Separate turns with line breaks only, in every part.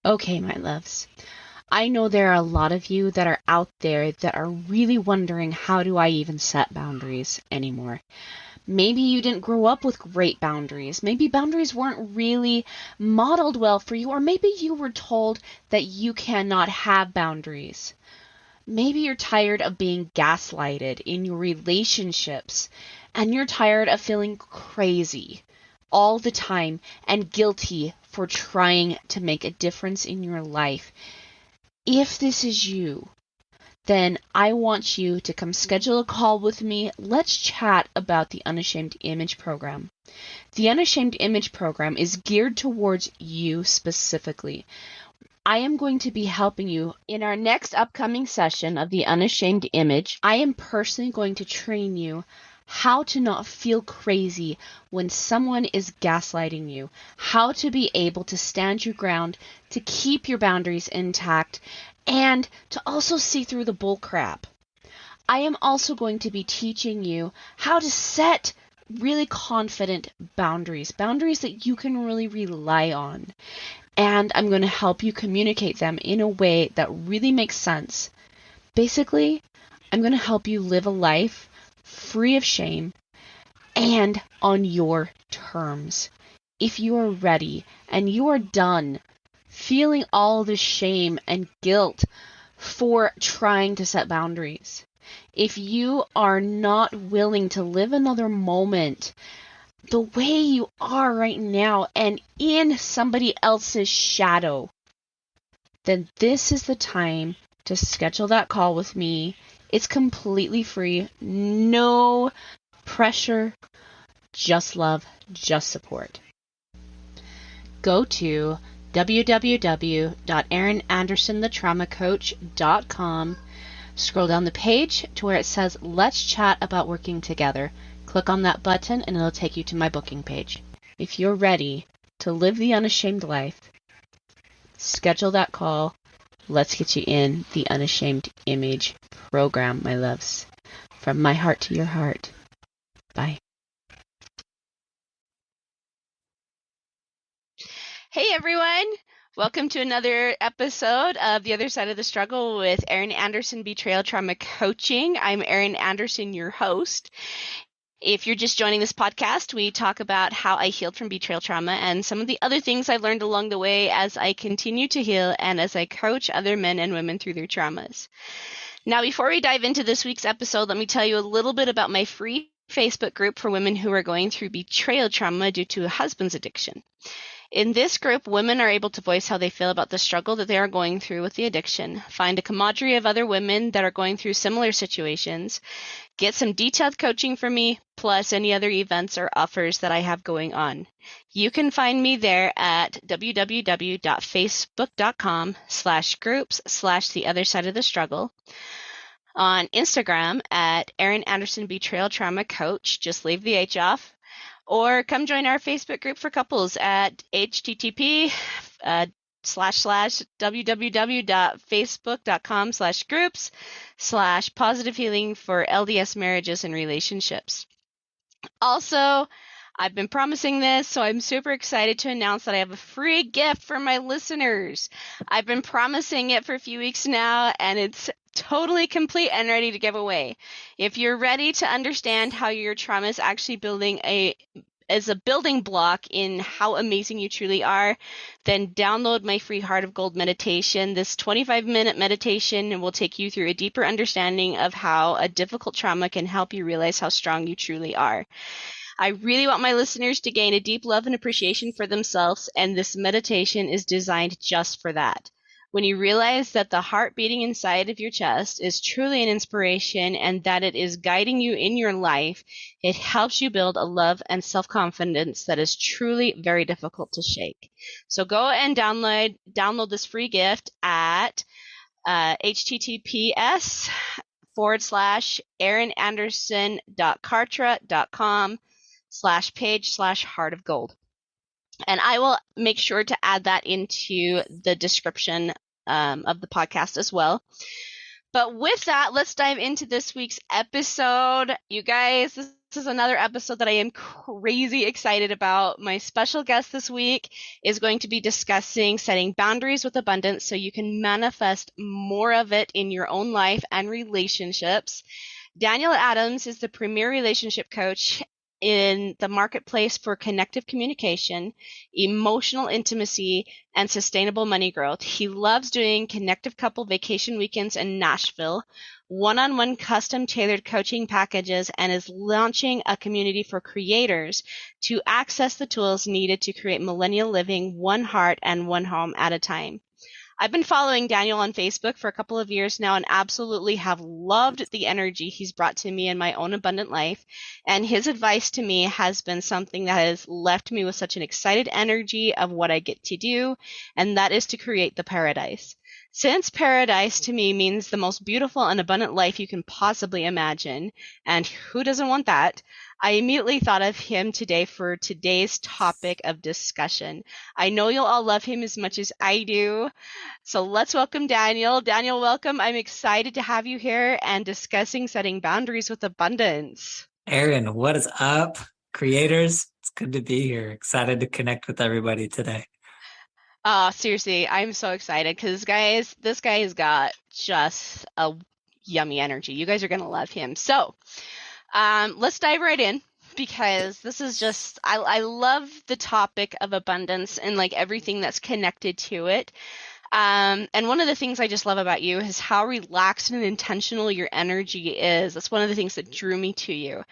Okay, my loves. I know there are a lot of you that are out there that are really wondering, how do I even set boundaries anymore? Maybe you didn't grow up with great boundaries. Maybe boundaries weren't really modeled well for you, or maybe you were told that you cannot have boundaries. Maybe you're tired of being gaslighted in your relationships, and you're tired of feeling crazy all the time and guilty for trying to make a difference in your life. If this is you, then I want you to come schedule a call with me. Let's chat about the Unashamed Image Program. The Unashamed Image Program is geared towards you specifically. I am going to be helping you in our next upcoming session of the Unashamed Image. I am personally going to train you how to not feel crazy when someone is gaslighting you, how to be able to stand your ground, to keep your boundaries intact, and to also see through the bull crap. I am also going to be teaching you how to set really confident boundaries that you can really rely on. And I'm going to help you communicate them in a way that really makes sense. Basically, I'm going to help you live a life free of shame and on your terms. If you are ready and you are done feeling all the shame and guilt for trying to set boundaries, if you are not willing to live another moment the way you are right now and in somebody else's shadow, then this is the time to schedule that call with me. It's completely free, no pressure, just love, just support. Go to www.erinandersonthetraumacoach.com. Scroll down the page to where it says, Let's Chat About Working Together. Click on that button and it'll take you to my booking page. If you're ready to live the unashamed life, schedule that call. Let's get you in the Unashamed Image Program, my loves. From my heart to your heart. Bye. Hey, everyone. Welcome to another episode of The Other Side of the Struggle with Erin Anderson Betrayal Trauma Coaching. I'm Erin Anderson, your host. If you're just joining this podcast, we talk about how I healed from betrayal trauma and some of the other things I've learned along the way as I continue to heal and as I coach other men and women through their traumas. Now, before we dive into this week's episode, let me tell you a little bit about my free Facebook group for women who are going through betrayal trauma due to a husband's addiction. In this group, women are able to voice how they feel about the struggle that they are going through with the addiction, find a camaraderie of other women that are going through similar situations, get some detailed coaching from me, plus any other events or offers that I have going on. You can find me there at www.facebook.com/groups/The Other Side of the Struggle. On Instagram at Erin Anderson Betrayal Trauma Coach, just leave the H off. Or come join our Facebook group for couples at http://www.facebook.com/groups/positive healing for LDS marriages and relationships. Also, I've been promising this, so I'm super excited to announce that I have a free gift for my listeners. I've been promising it for a few weeks now, and it's totally complete and ready to give away. If you're ready to understand how your trauma is actually building as a building block in how amazing you truly are, then download my free Heart of Gold meditation. This 25-minute meditation will take you through a deeper understanding of how a difficult trauma can help you realize how strong you truly are. I really want my listeners to gain a deep love and appreciation for themselves, and this meditation is designed just for that. When you realize that the heart beating inside of your chest is truly an inspiration and that it is guiding you in your life, it helps you build a love and self-confidence that is truly very difficult to shake. So go and download this free gift at https://erinanderson.kartra.com/page/heart of gold. And I will make sure to add that into the description of the podcast as well. But with that, let's dive into this week's episode. You guys, this is another episode that I am crazy excited about. My special guest this week is going to be discussing setting boundaries with abundance so you can manifest more of it in your own life and relationships. Daniel Adams is the premier relationship coach in the marketplace for connective communication, emotional intimacy, and sustainable money growth. He loves doing connective couple vacation weekends in Nashville, one-on-one custom tailored coaching packages, and is launching a community for creators to access the tools needed to create millennial living one heart and one home at a time. I've been following Daniel on Facebook for a couple of years now and absolutely have loved the energy he's brought to me in my own abundant life. And his advice to me has been something that has left me with such an excited energy of what I get to do, and that is to create the paradise. Since paradise to me means the most beautiful and abundant life you can possibly imagine, and who doesn't want that? I immediately thought of him today for today's topic of discussion. I know you'll all love him as much as I do. So let's welcome Daniel. Daniel, welcome. I'm excited to have you here and discussing setting boundaries with abundance.
Erin, what is up, creators? It's good to be here. Excited to connect with everybody today.
Seriously, I'm so excited because, guys, this guy has got just a yummy energy. You guys are going to love him. So let's dive right in because this is just, I love the topic of abundance and like everything that's connected to it. And one of the things I just love about you is how relaxed and intentional your energy is. That's one of the things that drew me to you.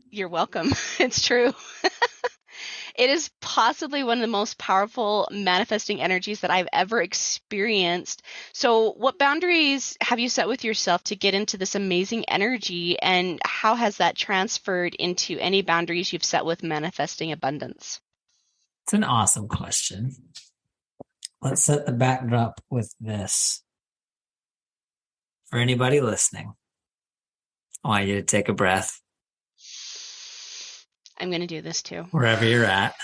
You're welcome. It's true. It is possibly one of the most powerful manifesting energies that I've ever experienced. So what boundaries have you set with yourself to get into this amazing energy, and how has that transferred into any boundaries you've set with manifesting abundance?
It's an awesome question. Let's set the backdrop with this. For anybody listening, I want you to take a breath.
I'm going to do this too.
Wherever you're at.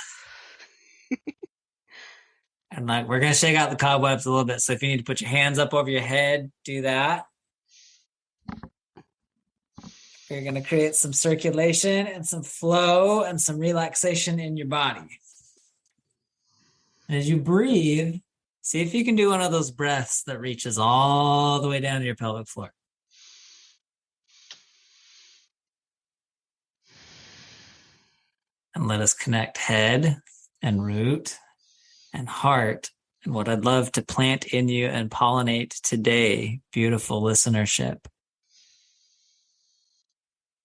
And we're going to shake out the cobwebs a little bit. So if you need to put your hands up over your head, do that. You're going to create some circulation and some flow and some relaxation in your body. And as you breathe, see if you can do one of those breaths that reaches all the way down to your pelvic floor. And let us connect head and root and heart. And what I'd love to plant in you and pollinate today, beautiful listenership,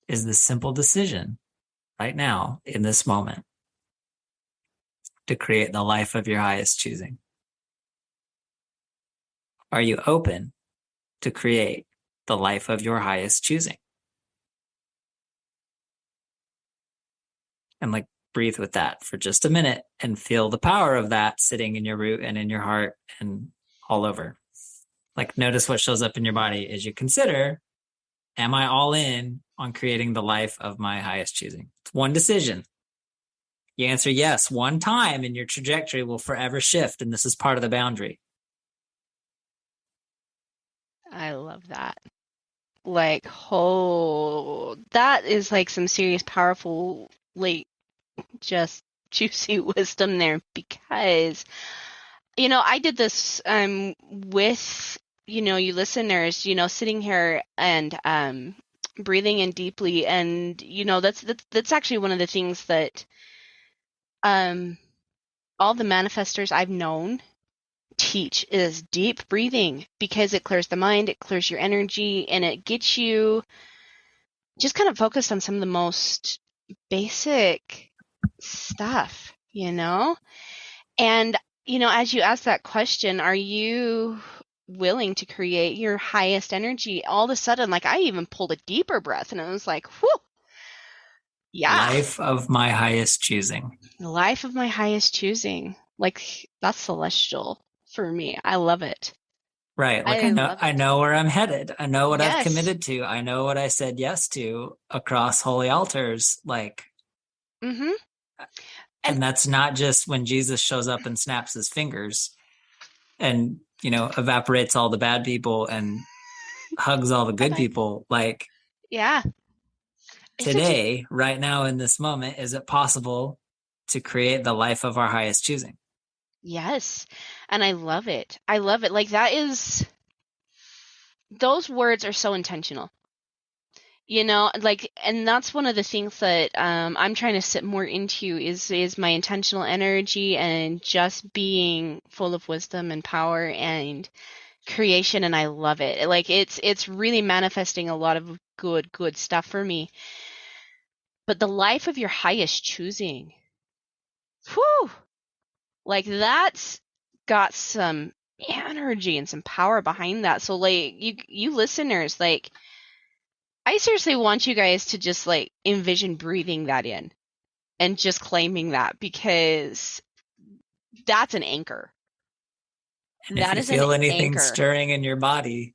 is the simple decision right now in this moment to create the life of your highest choosing. Are you open to create the life of your highest choosing? And breathe with that for just a minute and feel the power of that sitting in your root and in your heart and all over. Notice what shows up in your body as you consider, am I all in on creating the life of my highest choosing? It's one decision. You answer yes one time and your trajectory will forever shift, and this is part of the boundary.
I love that. That is some serious powerful, just juicy wisdom there, because I did this with you listeners, sitting here and breathing in deeply, and that's actually one of the things that all the manifestors I've known teach is deep breathing, because it clears the mind, it clears your energy, and it gets you just kind of focused on some of the most basic stuff, and as you ask that question, are you willing to create your highest energy? All of a sudden, I even pulled a deeper breath and I was like, whew, yeah,
life of my highest choosing.
The life of my highest choosing. That's celestial for me. I love it.
Right. I know where I'm headed. I know what I've committed to. I know what I said yes to across holy altars.
Mm-hmm.
And that's not just when Jesus shows up and snaps his fingers and, evaporates all the bad people and hugs all the good people.
Yeah. It's a t-
today, right now in this moment, is it possible to create the life of our highest choosing?
yes. And I love it. I love it. Like that is those words are so intentional. Like, and that's one of the things that I'm trying to sit more into is my intentional energy and just being full of wisdom and power and creation, and I love it. Like it's really manifesting a lot of good stuff for me. But the life of your highest choosing, whew, like that's got some energy and some power behind that. So like you listeners, like I seriously want you guys to just like envision breathing that in and just claiming that, because that's an anchor.
And if
That
you
is an
feel anything
anchor.
stirring in your body,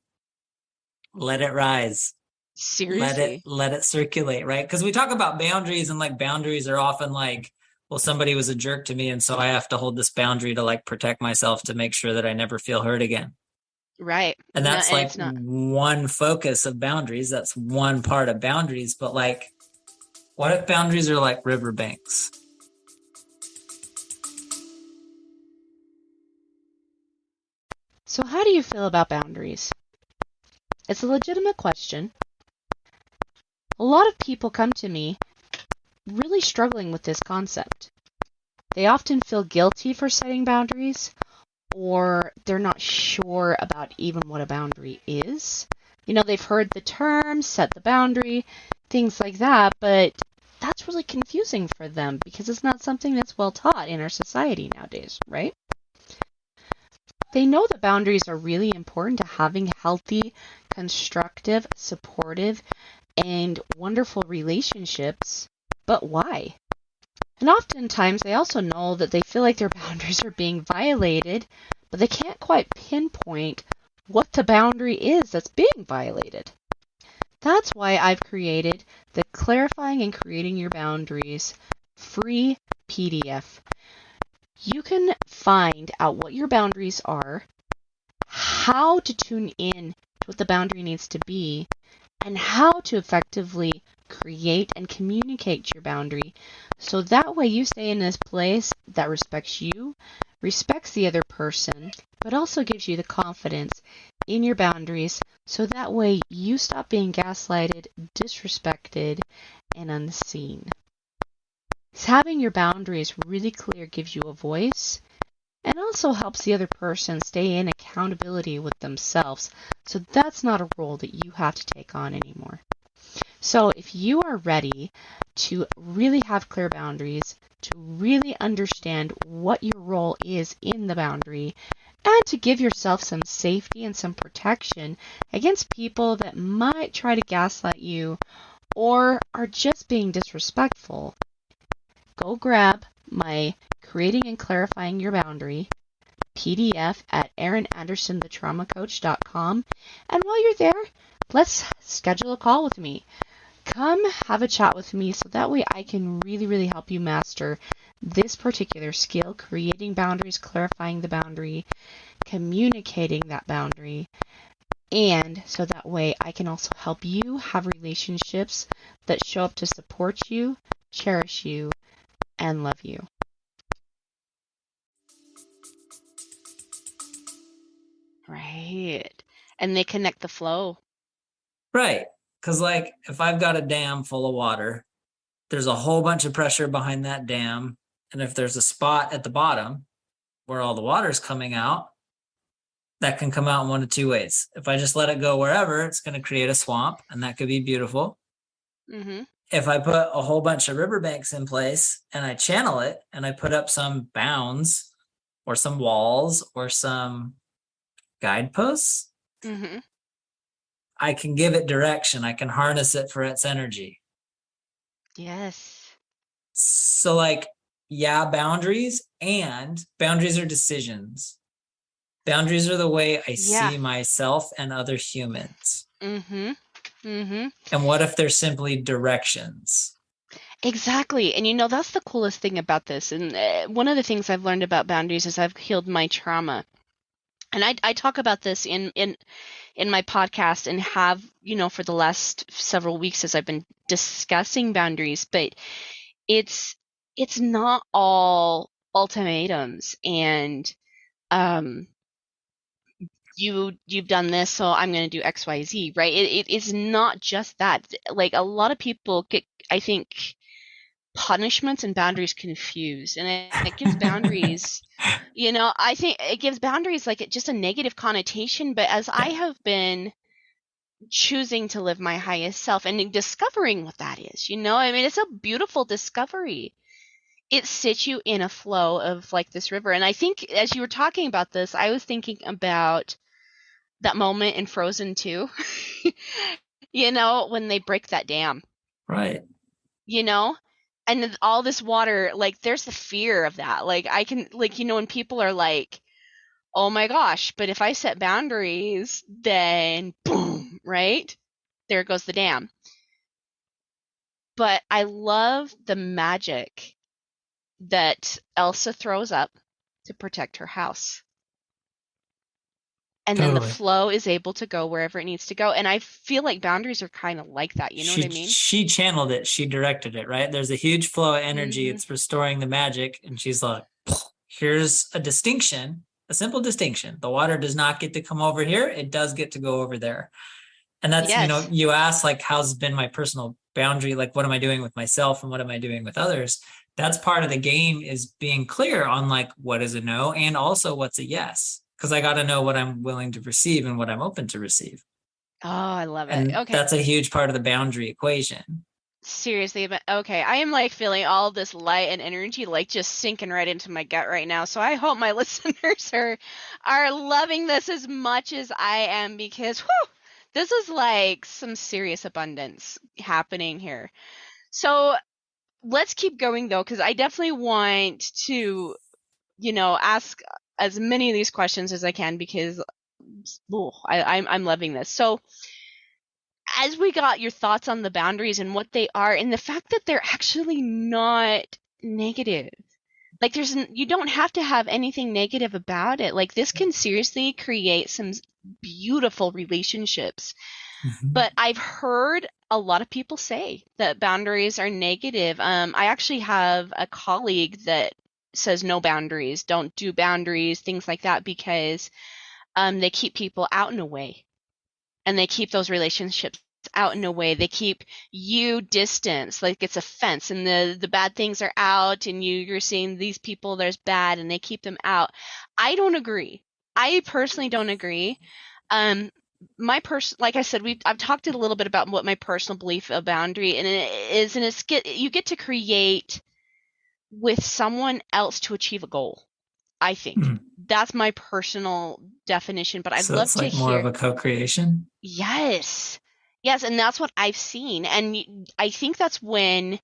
let it rise.
Seriously.
Let it circulate, right? Because we talk about boundaries, and like boundaries are often like, well, somebody was a jerk to me, and so I have to hold this boundary to like protect myself to make sure that I never feel hurt again.
Right.
And
No,
that's
and
like
it's not.
one focus of boundaries. That's one part of boundaries. But like, what if boundaries are like riverbanks?
So how do you feel about boundaries? It's a legitimate question. A lot of people come to me really struggling with this concept. They often feel guilty for setting boundaries, or they're not sure about even what a boundary is. They've heard the term, set the boundary, things like that, but that's really confusing for them because it's not something that's well taught in our society nowadays, right? They know that boundaries are really important to having healthy, constructive, supportive, and wonderful relationships, but why? And oftentimes they also know that they feel like their boundaries are being violated, but they can't quite pinpoint what the boundary is that's being violated. That's why I've created the Clarifying and Creating Your Boundaries free PDF. You can find out what your boundaries are, how to tune in to what the boundary needs to be, and how to effectively create and communicate your boundary so that way you stay in this place that respects you, respects the other person, but also gives you the confidence in your boundaries so that way you stop being gaslighted, disrespected, and unseen. So having your boundaries really clear gives you a voice and also helps the other person stay in accountability with themselves. So that's not a role that you have to take on anymore. So if you are ready to really have clear boundaries, to really understand what your role is in the boundary, and to give yourself some safety and some protection against people that might try to gaslight you or are just being disrespectful, go grab my Creating and Clarifying Your Boundary PDF at erinandersonthetraumacoach.com. And while you're there, let's schedule a call with me. Come have a chat with me so that way I can really help you master this particular skill, creating boundaries, clarifying the boundary, communicating that boundary, and so that way I can also help you have relationships that show up to support you, cherish you, and love you. Right. And they connect the flow.
Right. Because, like, if I've got a dam full of water, there's a whole bunch of pressure behind that dam. And if there's a spot at the bottom where all the water's coming out, that can come out in one of two ways. If I just let it go wherever, it's going to create a swamp, and that could be beautiful.
Mm-hmm.
If I put a whole bunch of riverbanks in place and I channel it and I put up some bounds or some walls or some guideposts,
Mm-hmm.
I can give it direction. I can harness it for its energy.
Yes.
So, like, yeah, boundaries are decisions. Boundaries are the way I see myself and other humans.
Mm-hmm. Mm-hmm.
And what if they're simply directions?
Exactly. And that's the coolest thing about this. And one of the things I've learned about boundaries is I've healed my trauma. And I talk about this in my podcast and have, for the last several weeks as I've been discussing boundaries, but it's it's not all ultimatums and um you've done this, so I'm going to do XYZ, right? It is not just that. Like a lot of people get, I think, punishments and boundaries confused, and it gives boundaries, I think it gives boundaries like just a negative connotation. But as I
Yeah.
have been choosing to live my highest self and discovering what that is, I mean, it's a beautiful discovery. It sits you in a flow of like this river. And I think as you were talking about this, I was thinking about that moment in Frozen 2, when they break that dam,
Right.
you know? And then all this water, like there's the fear of that. Like I can like, when people are like, "Oh my gosh, but if I set boundaries, then boom, right? There goes the dam." But I love the magic that Elsa throws up to protect her house. And then the
Totally.
flow is able to go wherever it needs to go. And I feel like boundaries are kind of like that. You know what I mean?
She channeled it. She directed it, right? There's a huge flow of energy.
Hmm.
It's restoring the magic. And she's like, here's a distinction, a simple distinction. The water does not get to come over here. It does get to go over there. And that's,
Yes.
you ask like, how's been my personal boundary? Like, what am I doing with myself and what am I doing with others? That's part of the game, is being clear on like, what is a no and also what's a yes. Because I got to know what I'm willing to receive and what I'm open to receive.
Oh, I love it.
And
Okay.
that's a huge part of the boundary equation.
Seriously, but okay. I am like feeling all this light and energy like just sinking right into my gut right now. So I hope my listeners are loving this as much as I am because whew, this is like some serious abundance happening here. So let's keep going though, because I definitely want to, ask as many of these questions as I can because I'm loving this. So as we got your thoughts on the boundaries and what they are, and the fact that they're actually not negative. Like you don't have to have anything negative about it. Like this can seriously create some beautiful relationships.
Mhm.
But I've heard a lot of people say that boundaries are negative. I actually have a colleague that says no boundaries, don't do boundaries, things like that, because they keep people out in a way, and they keep those relationships out in a way. They keep you distance, like it's a fence, and the bad things are out, and you're seeing these people there's bad, and they keep them out. I don't agree. I personally don't agree. Um, like I said, I've talked a little bit about what my personal belief of boundary and it is, and you get to create with someone else to achieve a goal. I think
Hmm.
that's my personal definition, but I'd
So
love
it's
to
like more of
hear.
a co-creation.
Yes. Yes, and that's what I've seen. And I think that's when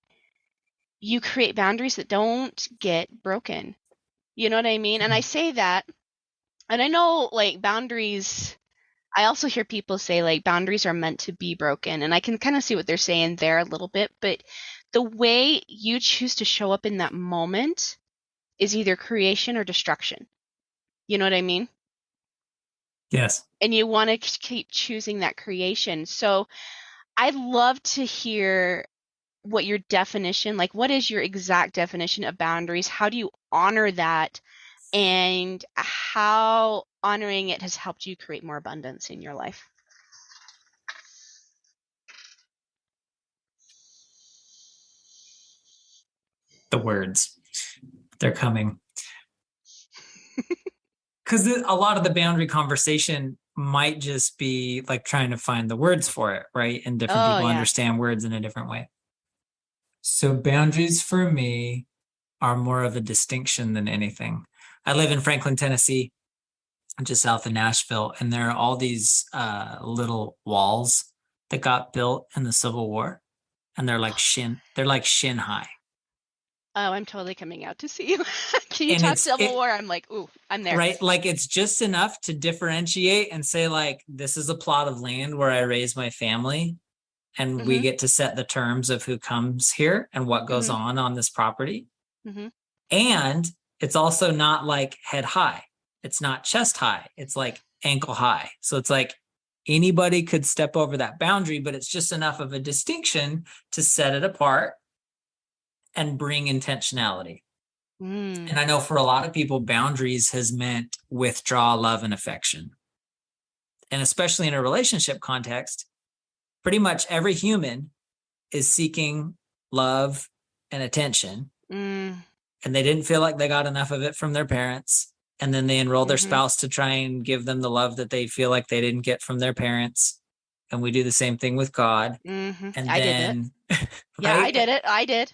you create boundaries that don't get broken. You know what I mean? And I say that, and I know like boundaries, I also hear people say like boundaries are meant to be broken, and I can kind of see what they're saying there a little bit, but the way you choose to show up in that moment is either creation or destruction. You know what I mean?
Yes.
And you want to keep choosing that creation. So I'd love to hear what your definition, like what is your exact definition of boundaries? How do you honor that? And how honoring it has helped you create more abundance in your life?
The words, they're coming. Because a lot of the boundary conversation might just be like trying to find the words for it, right? And different
Oh,
people
yeah.
understand words in a different way. So boundaries for me are more of a distinction than anything. I live in Franklin, Tennessee, just south of Nashville, and there are all these little walls that got built in the Civil War, and they're like shin high.
Oh, I'm totally coming out to see you. Can you
And
talk
it's
Civil
it
War? I'm like, ooh, I'm there.
right, like it's just enough to differentiate and say like, this is a plot of land where I raise my family, and we
Mm-hmm.
get to set the terms of who comes here and what goes
Mm-hmm.
on this property.
Mm-hmm.
And it's also not like head high. It's not chest high. It's like ankle high. So it's like anybody could step over that boundary, but it's just enough of a distinction to set it apart and bring intentionality.
Mm.
And I know for a lot of people, boundaries has meant withdraw love and affection. And especially in a relationship context, pretty much every human is seeking love and attention.
Mm.
And they didn't feel like they got enough of it from their parents. And then they enroll their
Mhm.
spouse to try and give them the love that they feel like they didn't get from their parents. And we do the same thing with God.
Mhm.
And
I did it.
then,
Yeah, I
right?
did it. I did.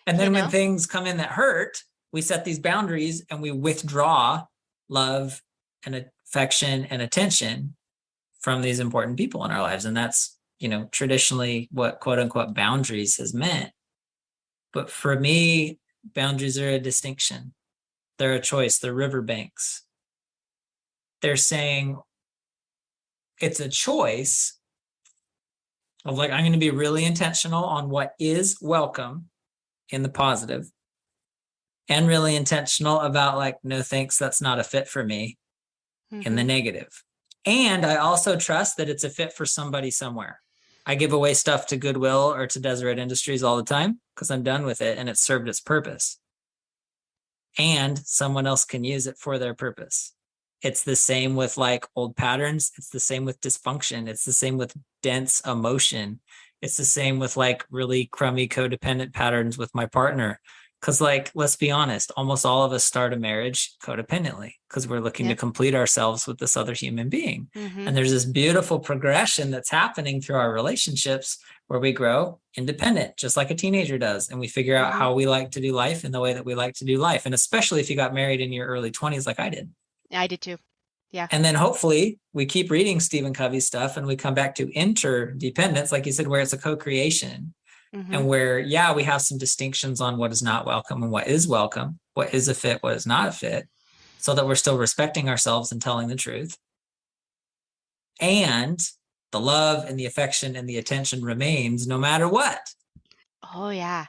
And
You
then when
know?
things come in that hurt, we set these boundaries and we withdraw love and affection and attention from these important people in our lives. And that's, traditionally what quote unquote boundaries has meant. But for me, boundaries are a distinction. They're a choice. They're riverbanks. They're saying it's a choice of like, I'm going to be really intentional on what is welcome in the positive, and really intentional about like, no thanks, that's not a fit for me in the
Mhm.
negative. And I also trust that it's a fit for somebody somewhere. I give away stuff to Goodwill or to Deseret Industries all the time because I'm done with it and it's served its purpose. And someone else can use it for their purpose. It's the same with like old patterns. It's the same with dysfunction. It's the same with dense emotion. It's the same with like really crummy codependent patterns with my partner. Because, like, let's be honest, almost all of us start a marriage codependently because we're looking to
Yep.
complete ourselves with this other human being.
Mhm.
And there's this beautiful progression that's happening through our relationships where we grow independent, just like a teenager does. And we figure out
Mhm.
how we like to do life in the way that we like to do life. And especially if you got married in your early 20s, like I did.
I did too. Yeah.
And then hopefully we keep reading Stephen Covey's stuff and we come back to interdependence, like you said, where it's a co-creation.
Mhm.
And where, yeah, we have some distinctions on what is not welcome and what is welcome, what is a fit, what is not a fit, so that we're still respecting ourselves and telling the truth. And the love and the affection and the attention remains no matter what.
Oh yeah.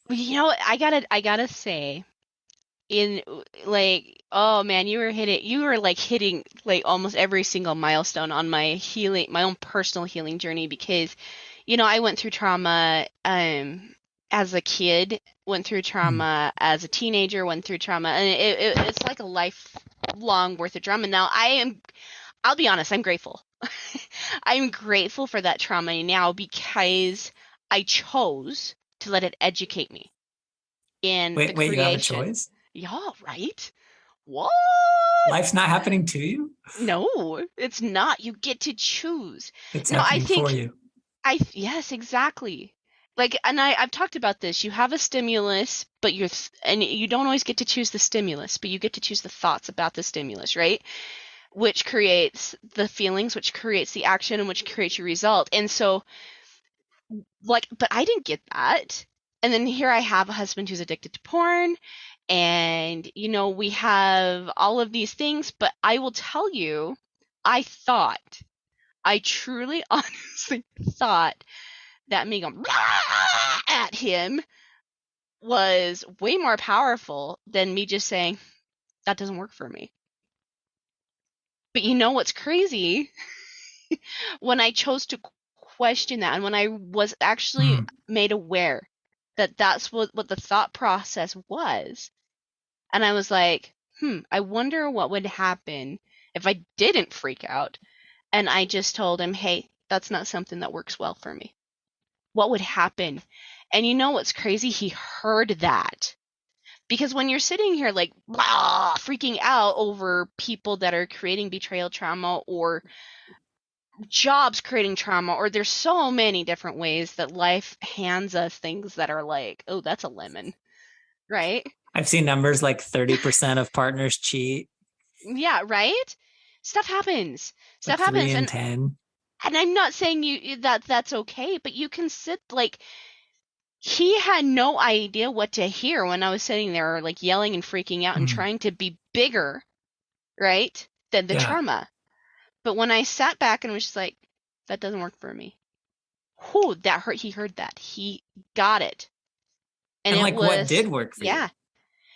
I gotta say, in like, oh man, you were like hitting like almost every single milestone on my own personal healing journey, because I went through trauma as a kid, went through trauma as a teenager, went through trauma, and it's like a lifelong worth of trauma. Now I'll be honest, I'm grateful. I'm grateful for that trauma now because I chose to let it educate me in the
Wait, you have a
creation.
choice?
Yeah, right? What?
Life's not happening to you?
No, it's not. You get to choose.
It's
No, I
happening for
think
you.
yes, exactly. Like, and I've talked about this. You have a stimulus, but and you don't always get to choose the stimulus, but you get to choose the thoughts about the stimulus, right? Which creates the feelings, which creates the action, and which creates your result. And so, like, but I didn't get that. And then here I have a husband who's addicted to porn, and we have all of these things, but I will tell you, I truly honestly thought that me going at him was way more powerful than me just saying that doesn't work for me. But you know what's crazy? When I chose to question that, and when I was actually made aware that that's what the thought process was, and I was like, I wonder what would happen if I didn't freak out and I just told him, hey, that's not something that works well for me. What would happen? And you know what's crazy? He heard that. Because when you're sitting here like blah, freaking out over people that are creating betrayal trauma, or jobs creating trauma, or there's so many different ways that life hands us things that are like, oh, that's a lemon, right?
I've seen numbers like 30% of partners cheat,
Yeah, right? Stuff happens.
like
Stuff
3
happens.
in
And
10.
I'm not saying that's okay, but you can sit like, he had no idea what to hear when I was sitting there like yelling and freaking out and trying to be bigger, right, than the
Yeah.
trauma. But when I sat back and was just like, that doesn't work for me. Whew, that hurt. He heard that. He got it. And
And
it
like what
was,
did work for you?
yeah.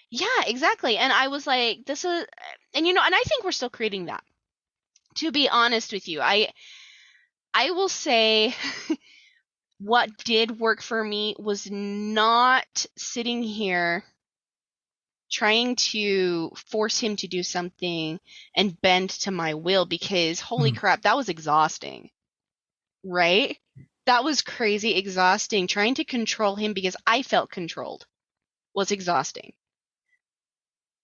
Yeah, exactly. And I was like, this is, And and I think we're still creating that. To be honest with you, I will say what did work for me was not sitting here trying to force him to do something and bend to my will, because holy crap, that was exhausting. Right? That was crazy exhausting. Trying to control him because I felt controlled was exhausting.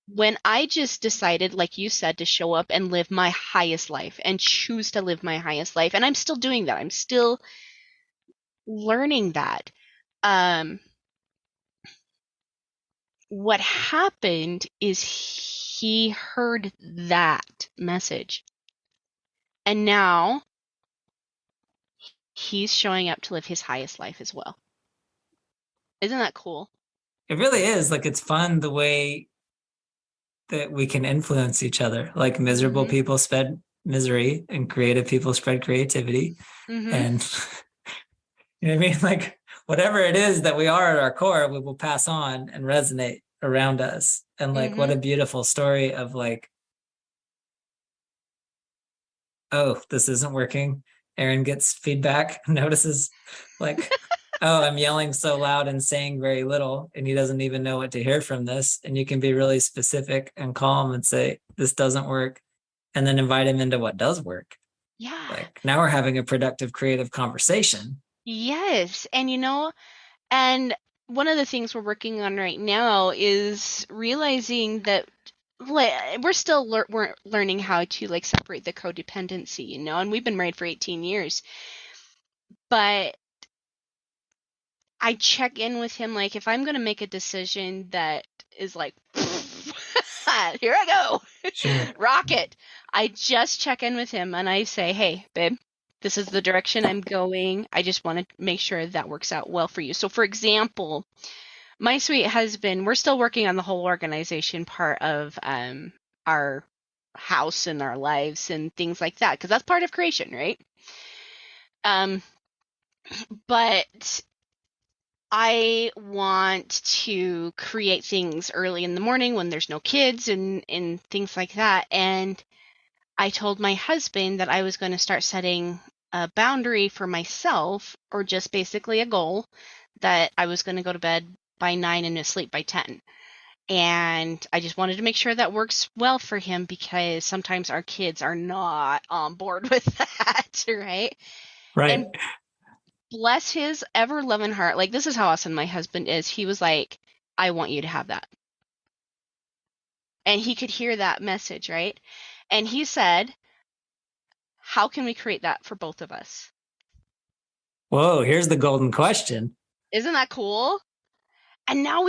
When I just decided, like you said, to show up and live my highest life and choose to live my highest life, and I'm still doing that. I'm still learning that. What happened is he heard that message. And now he's showing up to live his highest life as well. Isn't that cool?
It really is. Like, it's fun the way that we can influence each other. Like, miserable people spread misery and creative people spread creativity. And you know what I mean? Like, whatever it is that we are at our core, we will pass on and resonate around us. And like, what a beautiful story of like, oh, this isn't working. Erin gets feedback, notices like, oh, I'm yelling so loud and saying very little, and he doesn't even know what to hear from this. And you can be really specific and calm and say, this doesn't work. And then invite him into what does work.
Yeah.
Like, now we're having a productive, creative conversation.
Yes. And and one of the things we're working on right now is realizing that we're still we're learning how to like separate the codependency, and we've been married for 18 years. But I check in with him, like, if I'm going to make a decision that is like, here I go,
Sure.
rocket, I just check in with him and I say, hey, babe, this is the direction I'm going. I just want to make sure that works out well for you. So, for example, my sweet husband, we're still working on the whole organization part of our house and our lives and things like that, because that's part of creation, right? But I want to create things early in the morning when there's no kids and things like that. And I told my husband that I was going to start setting a boundary for myself, or just basically a goal, that I was going to go to bed by 9 and sleep by 10. And I just wanted to make sure that works well for him, because sometimes our kids are not on board with that, right?
Right.
And bless his ever loving heart, like, this is how awesome my husband is. He was like, I want you to have that. And he could hear that message, right? And he said, how can we create that for both of us?
Whoa, here's the golden question.
Isn't that cool? And now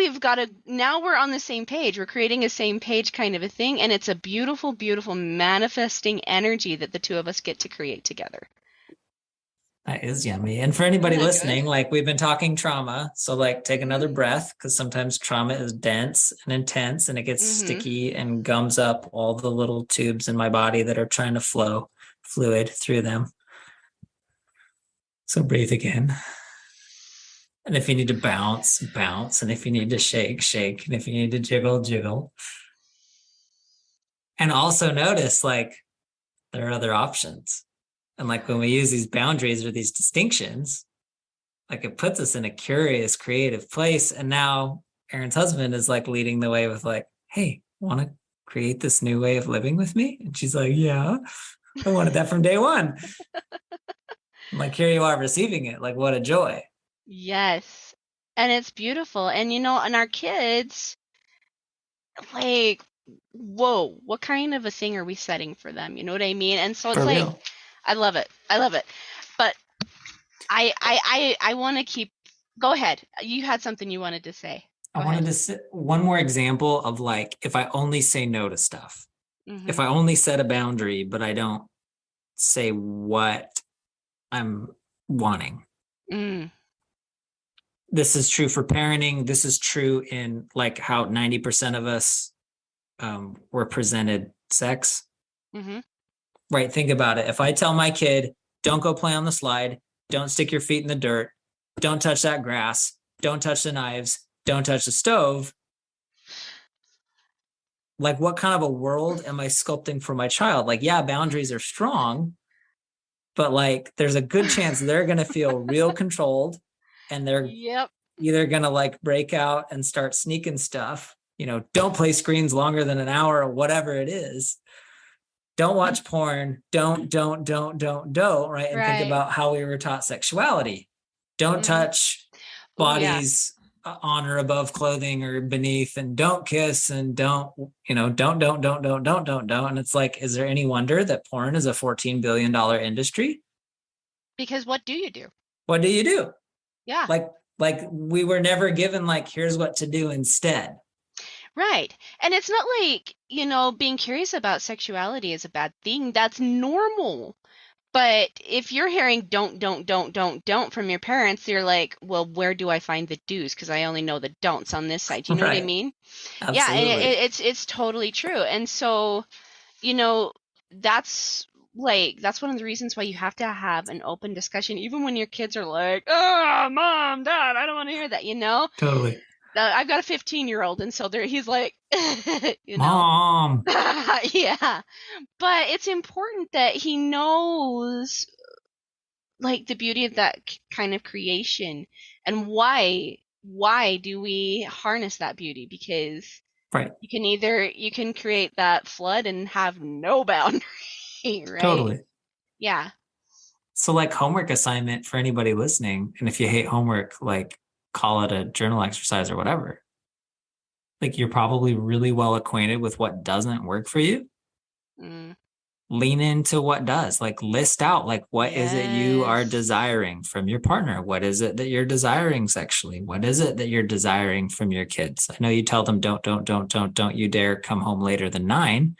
now we're on the same page. We're creating a same page kind of a thing. And it's a beautiful, beautiful manifesting energy that the two of us get to create together.
That is yummy. And for anybody listening, like, we've been talking trauma. So like, take another breath, because sometimes trauma is dense and intense and it gets sticky and gums up all the little tubes in my body that are trying to flow fluid through them. So breathe again. And if you need to bounce, bounce. And if you need to shake, shake. And if you need to jiggle, jiggle. And also notice, like, there are other options. And like, when we use these boundaries or these distinctions, like, it puts us in a curious, creative place. And now Erin's husband is like leading the way with like, hey, want to create this new way of living with me? And she's like, yeah, I wanted that from day one. Like, here you are receiving it. Like, what a joy.
Yes. And it's beautiful. And and our kids, like, whoa, what kind of a thing are we setting for them? You know what I mean? And so it's like, I love it. I love it. But I want to keep, go ahead. You had something you wanted to say.
I wanted to say one more example of like, if I only say no to stuff, if I only set a boundary, but I don't say what I'm wanting. This is true for parenting. This is true in like how 90% of us were presented sex. Right. Think about it. If I tell my kid, don't go play on the slide, don't stick your feet in the dirt, don't touch that grass, don't touch the knives, don't touch the stove, like what kind of a world am I sculpting for my child? Like, yeah, boundaries are strong, but like there's a good chance they're going to feel real controlled, and they're
Yep.
either going to like break out and start sneaking stuff, don't play screens longer than an hour or whatever it is. Don't watch porn. Don't, right? And think
Right.
about how we were taught sexuality. Don't
Mm.
touch
Oh yeah.
bodies on or above clothing or beneath, and don't kiss, and don't. And it's like, is there any wonder that porn is a $14 billion industry?
Because what do you do?
What do you do?
Yeah.
Like we were never given like, here's what to do instead.
Right. And it's not like, being curious about sexuality is a bad thing. That's normal. But if you're hearing don't from your parents, you're like, well, where do I find the do's? Because I only know the don'ts on this side. You know what I
Right.
mean? Yeah, and
Absolutely.
it's totally true. And so, you know, that's that's one of the reasons why you have to have an open discussion, even when your kids are like, "Oh, mom, dad, I don't want to hear that."
Totally.
I've got a 15-year-old, and so he's like, you know,
Mom.
yeah. But it's important that he knows like the beauty of that kind of creation, and why do we harness that beauty? Because
Right.
you can create that flood and have no boundary, right?
Totally.
Yeah.
So like homework assignment for anybody listening, and if you hate homework, like call it a journal exercise or whatever. Like you're probably really well acquainted with what doesn't work for you.
Mm.
Lean into what does. Like list out like what is it you are
Yes.
desiring from your partner? What is it that you're desiring sexually? What is it that you're desiring from your kids? I know you tell them don't you dare come home later than 9.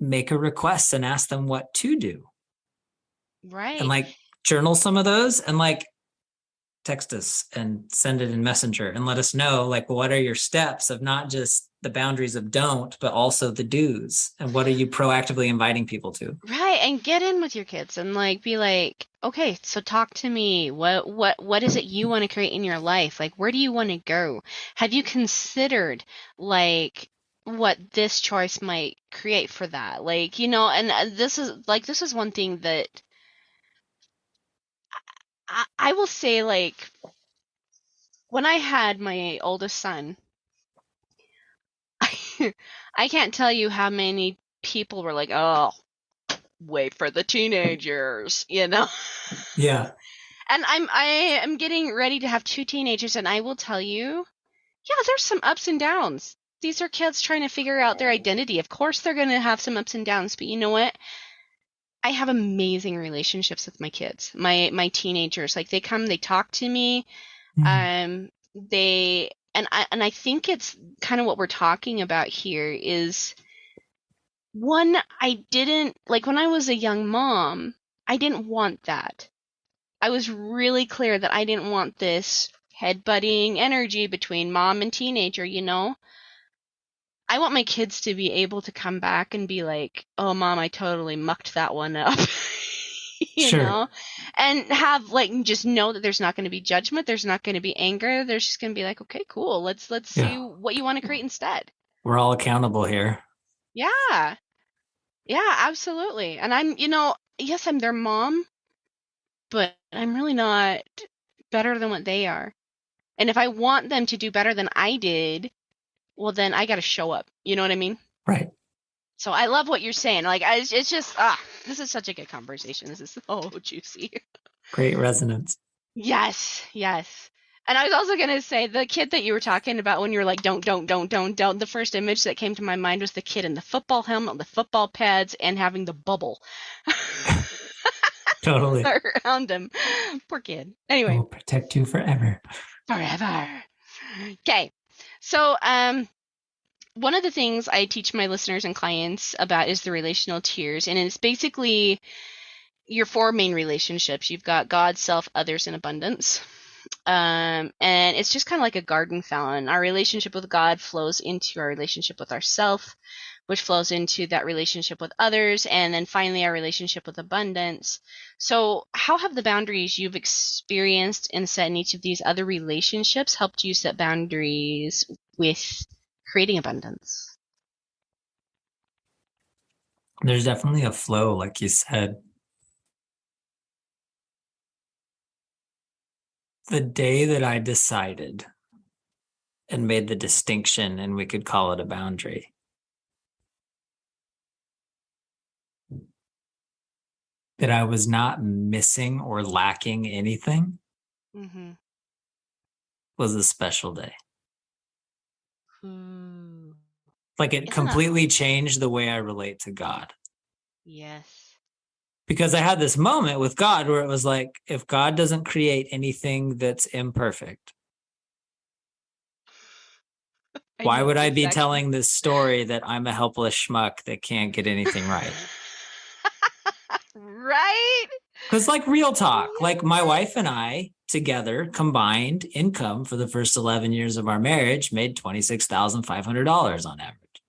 Make a request and ask them what to do. And
Right.
like journal some of those, and like text us and send it in Messenger and let us know like what are your steps of not just the boundaries of don't, but also the do's, and what are you proactively inviting people to.
Right, and get in with your kids and like be like, okay, so talk to me. What is it you want to create in your life? Like, where do you want to go? Have you considered like what this choice might create for that? Like, and this is one thing that I will say, like, when I had my oldest son, I can't tell you how many people were like, "Oh, wait for the teenagers."
Yeah.
And I am getting ready to have 2 teenagers, and I will tell you, yeah, there's some ups and downs. These are kids trying to figure out their identity. Of course, they're going to have some ups and downs, but you know what? I have amazing relationships with my kids, my teenagers. Like they come, they talk to me. They and I think it's kind of what we're talking about here is one. I didn't like when I was a young mom. I didn't want that. I was really clear that I didn't want this headbutting energy between mom and teenager. I want my kids to be able to come back and be like, "Oh, mom, I totally mucked that one up." you
Sure.
know, and have like just know that there's not going to be judgment, there's not going to be anger, there's just going to be like, "Okay, cool. Let's see
Yeah.
what you want to create instead."
We're all accountable here.
Yeah. Yeah, absolutely. And yes, I'm their mom, but I'm really not better than what they are. And if I want them to do better than I did, well, then I got to show up. You know what I mean?
Right.
So I love what you're saying. Like, it's just, this is such a good conversation. This is so juicy.
Great resonance.
Yes, yes. And I was also going to say the kid that you were talking about when you were like, don't. The first image that came to my mind was the kid in the football helmet, the football pads, and having the bubble
Totally.
around him. Poor kid.
I
Anyway,
will protect you forever.
forever. Okay. So, one of the things I teach my listeners and clients about is the relational tiers, and it's basically your 4 main relationships. You've got God, self, others, and abundance. And it's just kind of like a garden fountain. Our relationship with God flows into our relationship with ourself, which flows into that relationship with others, and then finally our relationship with abundance. So how have the boundaries you've experienced and set in each of these other relationships helped you set boundaries with creating abundance?
There's definitely a flow, like you said. The day that I decided and made the distinction, and we could call it a boundary, that I was not missing or lacking anything,
Mm-hmm.
was a special day.
Ooh.
Like it
Isn't that?
completely changed the way I relate to God.
Yes.
Because I had this moment with God where it was like, if God doesn't create anything that's imperfect,
I
why
know
would I be
exactly.
telling this story that I'm a helpless schmuck that can't get anything right?
Right?
Because, like, real talk, like my wife and
Yes.
I together combined income for the first 11 years of our marriage made $26,500 on average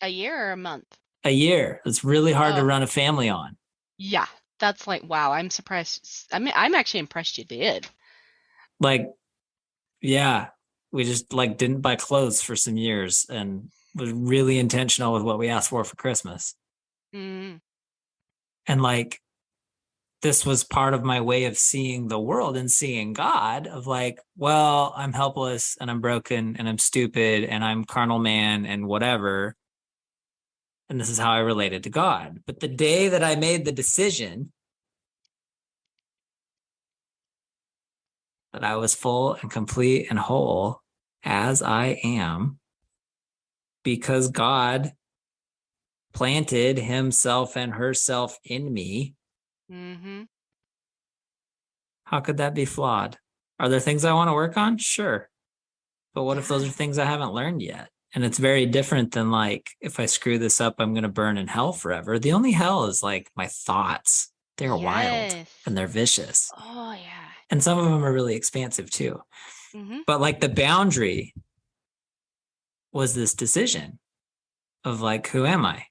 A year or a month?
a year. It's really hard to
Oh,
run a family on.
yeah. That's like, wow, I'm surprised. I mean, I'm actually impressed you did.
Like, yeah, we just like didn't buy clothes for some years and was really intentional with what we asked for Christmas.
Mm,
And like, this was part of my way of seeing the world and seeing God of like, well, I'm helpless and I'm broken and I'm stupid and I'm carnal man and whatever. And this is how I related to God. But the day that I made the decision that I was full and complete and whole as I am, because God planted himself and herself in me,
mm-hmm.
how could that be flawed? Are there things I want to work on? Sure. But what if those are
Yeah.
things I haven't learned yet? And it's very different than like, if I screw this up, I'm going to burn in hell forever. The only hell is like my thoughts. They're wild and
Yes.
they're vicious.
Oh, yeah.
And some of them are really expansive too.
Mm-hmm.
But like the boundary was this decision of like, who am I?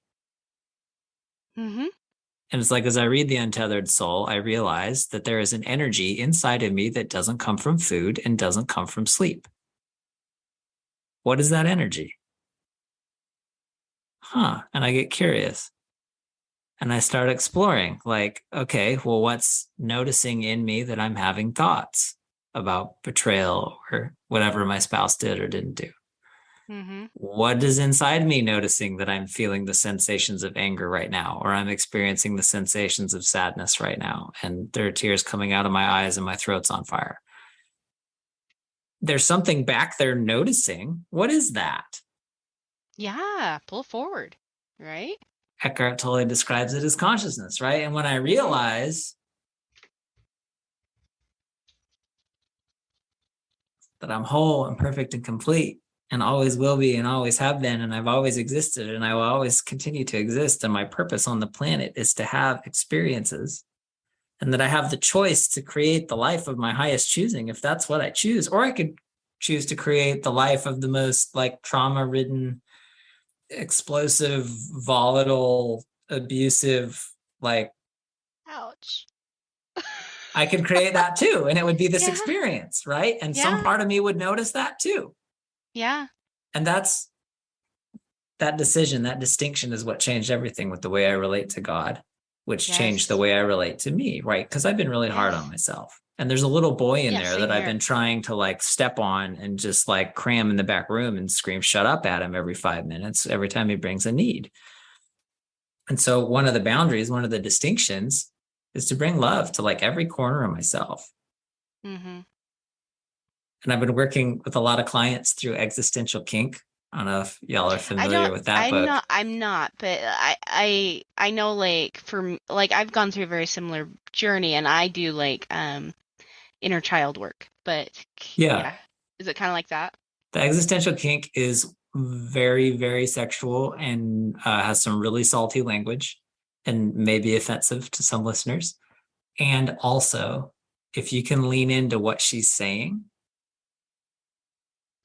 Mm-hmm.
And it's like, as I read The Untethered Soul, I realize that there is an energy inside of me that doesn't come from food and doesn't come from sleep. What is that energy? Huh. And I get curious and I start exploring, like, okay, well, what's noticing in me that I'm having thoughts about betrayal or whatever my spouse did or didn't do?
Mm-hmm.
What is inside me noticing that I'm feeling the sensations of anger right now, or I'm experiencing the sensations of sadness right now, and there are tears coming out of my eyes and my throat's on fire? There's something back there noticing. What is that?
Yeah. Pull forward. Right?
Eckhart Tolle describes it as consciousness, right? And when I
Mm-hmm.
realize that I'm whole and perfect and complete and always will be and always have been, and I've always existed and I will always continue to exist, and my purpose on the planet is to have experiences, and that I have the choice to create the life of my highest choosing if that's what I choose, or I could choose to create the life of the most like trauma ridden, explosive, volatile, abusive, like
Ouch.
I could create that too. And it would be this
Yeah.
experience, right? And some
Yeah.
part of me would notice that too.
Yeah.
And that's that decision, that distinction is what changed everything with the way I relate to God, which changed the
Yes.
way I relate to me, right? Because I've been really hard on
Yes.
myself. And there's a little boy in
Yeah.
there
Same
that I've been
here.
trying to like step on and just like cram in the back room and scream, shut up at him every 5 minutes, every time he brings a need. And so one of the boundaries, one of the distinctions is to bring love to like every corner of myself.
Mm-hmm.
And I've been working with a lot of clients through Existential Kink. I don't know if y'all are
I
familiar
don't.
with that book.
I'm not. But I know. Like like I've gone through a very similar journey, and I do like inner child work. But
Yeah.
yeah, is it kind of like that?
The Existential Kink is very, very sexual and has some really salty language and may be offensive to some listeners. And also, if you can lean into what she's saying,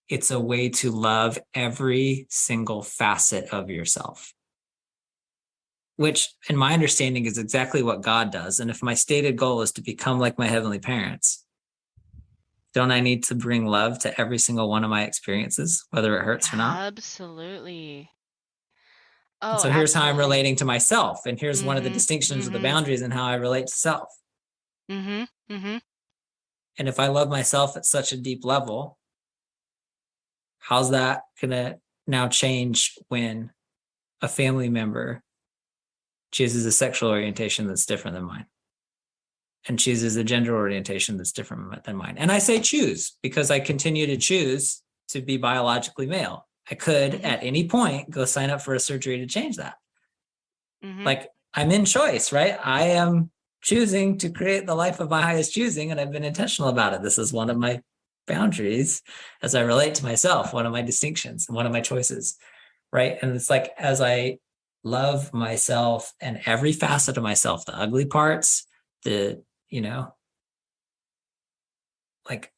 it's a way to love every single facet of yourself, which, in my understanding, is exactly what God does. And if my stated goal is to become like my heavenly parents, don't I need to bring love to every single one of my experiences, whether it hurts or not?
Absolutely.
And
Oh,
so here's how I'm
absolutely.
relating to myself. And here's one of the
Mm-hmm.
distinctions of the
Mm-hmm.
boundaries and how I relate to self.
Mm-hmm. Mm-hmm.
And if I love myself at such a deep level, how's that going to now change when a family member chooses a sexual orientation that's different than mine and chooses a gender orientation that's different than mine? And I say choose because I continue to choose to be biologically male. I could
Mm-hmm.
at any point go sign up for a surgery to change that.
Mm-hmm.
Like I'm in choice, right? I am choosing to create the life of my highest choosing, and I've been intentional about it. This is one of my boundaries as I relate to myself, one of my distinctions, one of my choices, right? And it's like as I love myself and every facet of myself, the ugly parts, the, like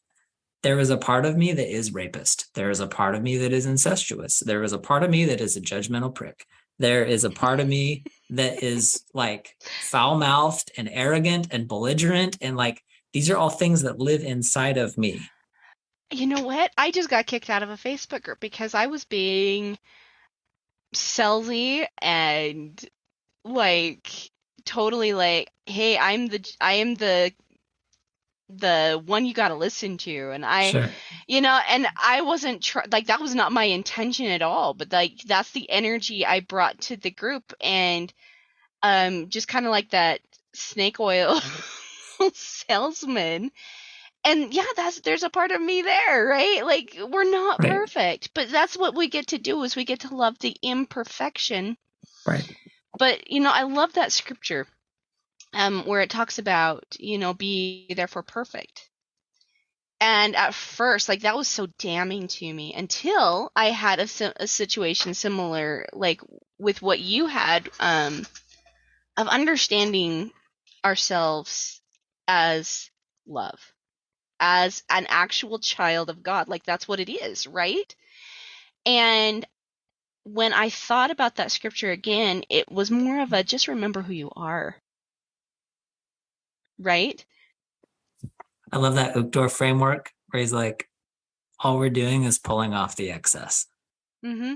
there is a part of me that is rapist. There is a part of me that is incestuous. There is a part of me that is a judgmental prick. There is a part of me that is like foul mouthed and arrogant and belligerent. And like, these are all things that live inside of me.
You know what? I just got kicked out of a Facebook group because I was being salesy and like totally like, hey, I am the one you got to listen to, and
Sure.
and I wasn't like that was not my intention at all, but like that's the energy I brought to the group, and just kind of like that snake oil salesman. And yeah, there's a part of me there, right? Like we're not
Right.
perfect, but that's what we get to do is we get to love the imperfection.
Right.
But I love that scripture where it talks about, be therefore perfect. And at first, like that was so damning to me until I had a situation similar, like with what you had, of understanding ourselves as love, as an actual child of God. Like that's what it is, right? And when I thought about that scripture again, it was more of a just remember who you are, right?
I love that Uchtdorf framework where he's like, all we're doing is pulling off the excess.
Mm-hmm.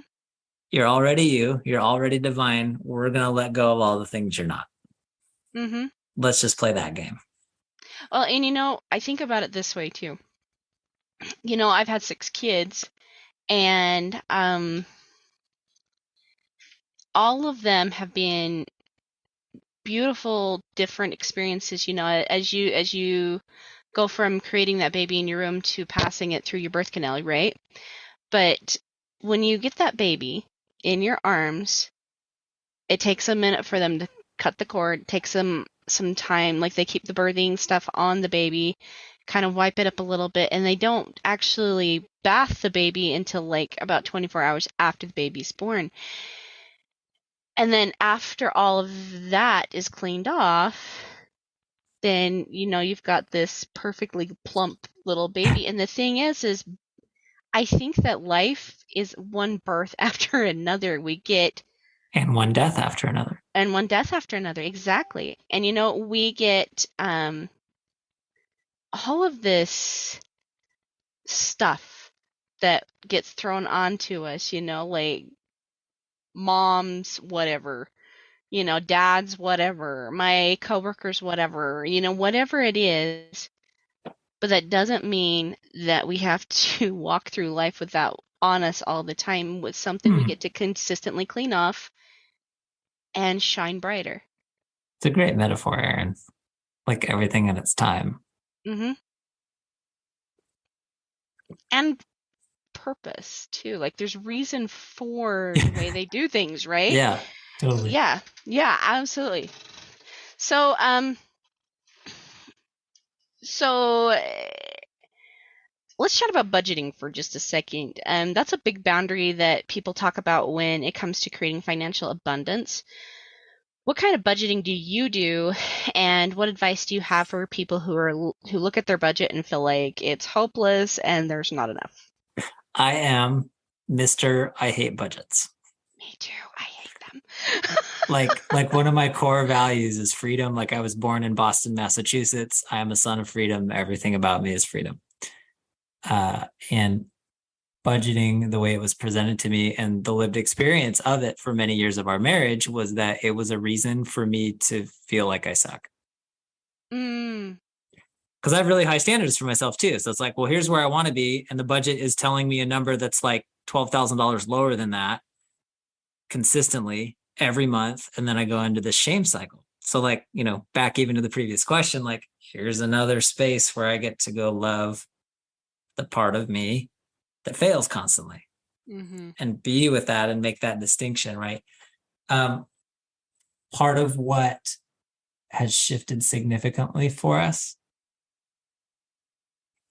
You're already you. You're already divine. We're going to let go of all the things you're not.
Mm-hmm.
Let's just play that game.
Well, and I think about it this way too. I've had 6 kids, and all of them have been beautiful, different experiences. As you go from creating that baby in your womb to passing it through your birth canal, right? But when you get that baby in your arms, it takes a minute for them to cut the cord. It takes them some time. Like they keep the birthing stuff on the baby, kind of wipe it up a little bit, and they don't actually bath the baby until like about 24 hours after the baby's born. And then after all of that is cleaned off, then you've got this perfectly plump little baby. And the thing is I think that life is one birth after another. We get
And one death after another.
and one death after another, exactly. And we get all of this stuff that gets thrown onto us, like moms whatever, dads whatever, my coworkers whatever, whatever it is. But that doesn't mean that we have to walk through life with that on us all the time. With something we get to consistently clean off and shine brighter.
It's a great metaphor, Aaron. Like everything in its time.
Mm-hmm. And purpose too. Like there's reason for the way they do things, right?
Yeah, totally.
Yeah, absolutely. So so let's chat about budgeting for just a second. That's a big boundary that people talk about when it comes to creating financial abundance. What kind of budgeting do you do, and what advice do you have for people who look at their budget and feel like it's hopeless and there's not enough?
I am Mr. I hate budgets.
Me too. I hate them.
like one of my core values is freedom. Like I was born in Boston, Massachusetts. I am a son of freedom. Everything about me is freedom. And budgeting the way it was presented to me and the lived experience of it for many years of our marriage was that it was a reason for me to feel like I suck.
Mm.
Because I have really high standards for myself too. So it's like, well, here's where I want to be. And the budget is telling me a number that's like $12,000 lower than that consistently every month. And then I go into the shame cycle. So, like, back even to the previous question, like, here's another space where I get to go love the part of me that fails constantly and be with that and make that distinction, right? Part of what has shifted significantly for us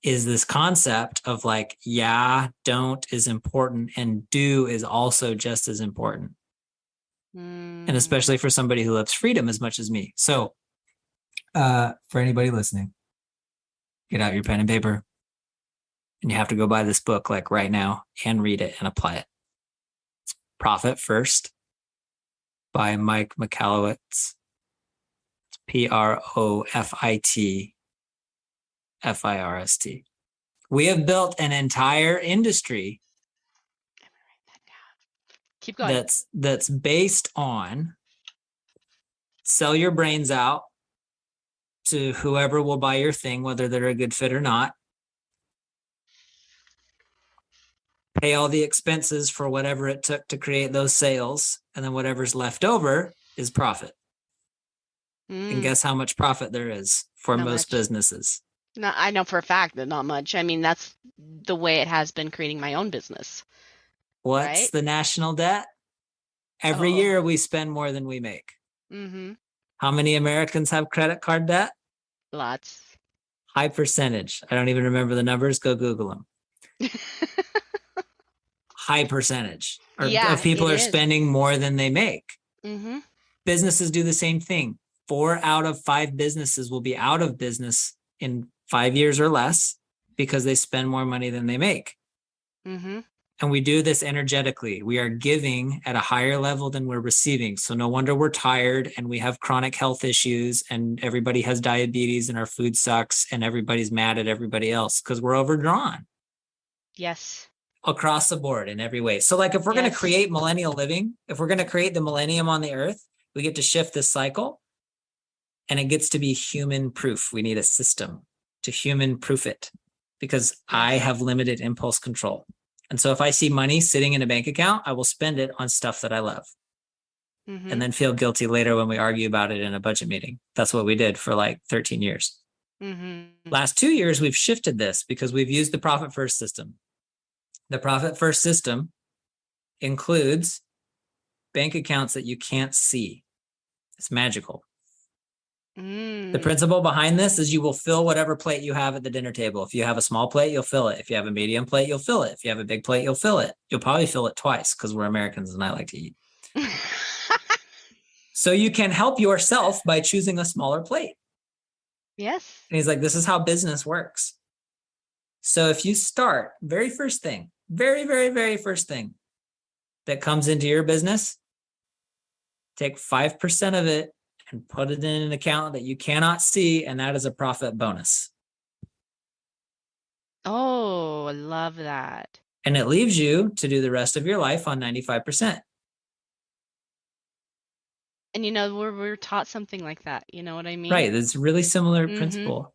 is this concept of like, yeah, don't is important and do is also just as important. And especially for somebody who loves freedom as much as me. So for anybody listening, get out your pen and paper. And you have to go buy this book like right now and read it and apply it. It's Profit First by Mike Michalowicz. It's PROFITFIRST. We have built an entire industry
Keep going.
That's based on sell your brains out to whoever will buy your thing, whether they're a good fit or not. Pay all the expenses for whatever it took to create those sales, and then whatever's left over is profit. And guess how much profit there is for
Not
most
much.
businesses?
No, I know for a fact that not much. I mean, that's the way it has been creating my own business.
What's
right?
the national debt? Every
Oh.
year we spend more than we make.
Mm-hmm.
How many Americans have credit card debt?
Lots.
High percentage. I don't even remember the numbers. Go Google them. High percentage of people are spending more than they make.
Mm-hmm.
Businesses do the same thing. 4 out of 5 businesses will be out of business in 5 years or less because they spend more money than they make.
Mm-hmm.
And we do this energetically. We are giving at a higher level than we're receiving. So no wonder we're tired and we have chronic health issues and everybody has diabetes and our food sucks and everybody's mad at everybody else because we're overdrawn.
Yes.
Across the board in every way. So like if we're going to create millennial living, if we're going to create the millennium on the earth, we get to shift this cycle and it gets to be human proof. We need a system to human proof it because I have limited impulse control. And so if I see money sitting in a bank account, I will spend it on stuff that I love. And then feel guilty later when we argue about it in a budget meeting. That's what we did for like 13 years. Last 2 years, we've shifted this because we've used the Profit First system. The Profit First system includes bank accounts that you can't see. It's magical. The principle behind this is you will fill whatever plate you have at the dinner table. If you have a small plate, you'll fill it. If you have a medium plate, you'll fill it. If you have a big plate, you'll fill it. You'll probably fill it twice because we're Americans and I like to eat. So you can help yourself by choosing a smaller plate.
Yes.
And he's like, this is how business works. So if you start, very first thing that comes into your business, take 5% of it and put it in an account that you cannot see, and that is a profit bonus.
Oh, I love that.
And it leaves you to do the rest of your life on 95%.
And we're taught something like that. You know what I mean?
Right. It's a really similar principle.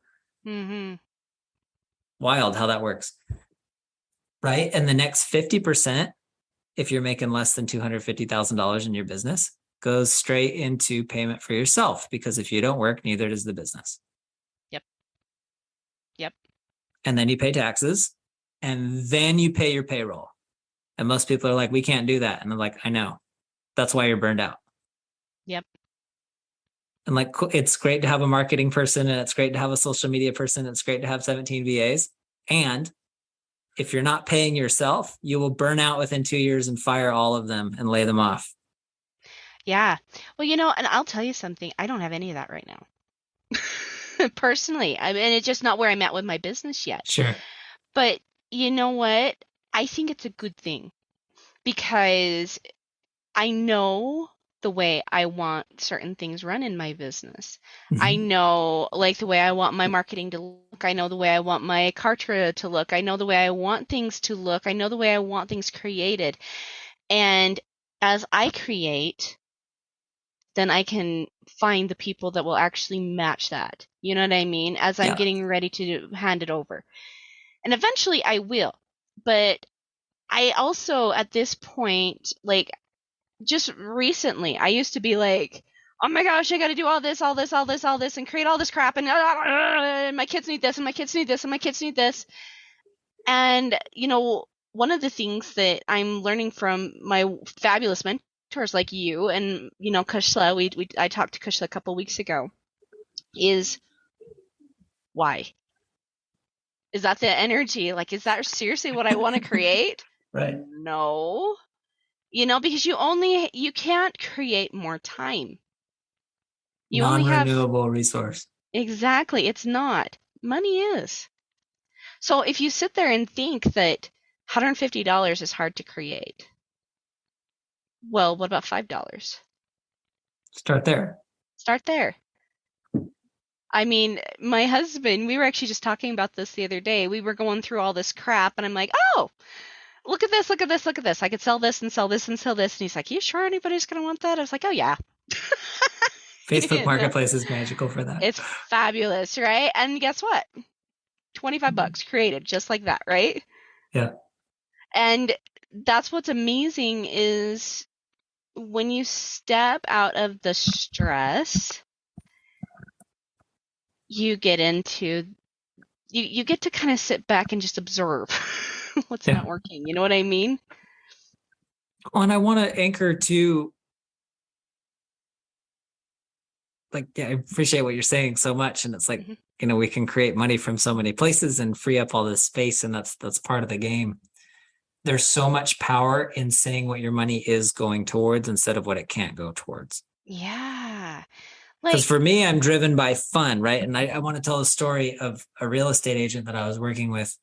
Wild how that works. Right. And the next 50%, if you're making less than $250,000 in your business, goes straight into payment for yourself, because if you don't work, neither does the business.
Yep.
And then you pay taxes and then you pay your payroll. And most people are like, we can't do that. And I'm like, I know. That's why you're burned out.
Yep.
And like, it's great to have a marketing person and it's great to have a social media person. It's great to have 17 VAs. And if you're not paying yourself, you will burn out within 2 years and fire all of them and lay them off.
Yeah. Well, and I'll tell you something. I don't have any of that right now. Personally. I mean, it's just not where I'm at with my business yet.
Sure.
But you know what? I think it's a good thing because I know the way I want certain things run in my business. I know like the way I want my marketing to I know the way I want my Kartra to look. I know the way I want things to look. I know the way I want things created. And as I create, then I can find the people that will actually match that. You know what I mean? As I'm
Yeah.
getting ready to hand it over. And eventually I will. But I also, at this point, like, just recently, I used to be like, oh my gosh, I got to do all this, all this, all this, all this, and create all this crap, and my kids need this, and my kids need this, and my kids need this. And, one of the things that I'm learning from my fabulous mentors like you and, Kushla, I talked to Kushla a couple weeks ago, is why? Is that the energy? Like, is that seriously what I want to create?
Right.
No. Because you can't create more time. You only have
Non-renewable resource.
Exactly. It's not. Money is. So if you sit there and think that $150 is hard to create, well, what about $5?
Start there.
Start there. I mean, my husband, we were actually just talking about this the other day. We were going through all this crap, and I'm like, oh, look at this, look at this, look at this. I could sell this and sell this and sell this. And he's like, you sure anybody's going to want that? I was like, oh, yeah.
Facebook Marketplace is magical for that.
It's fabulous, right? And guess what? $25 created just like that, right?
Yeah.
And that's what's amazing is when you step out of the stress, you get into you get to kind of sit back and just observe what's not working. You know what I mean?
Well, and I want to anchor to, like, yeah, I appreciate what you're saying so much. And it's like, we can create money from so many places and free up all this space. And that's part of the game. There's so much power in saying what your money is going towards instead of what it can't go towards.
Yeah.
Because for me, I'm driven by fun, right? And I want to tell a story of a real estate agent that I was working with.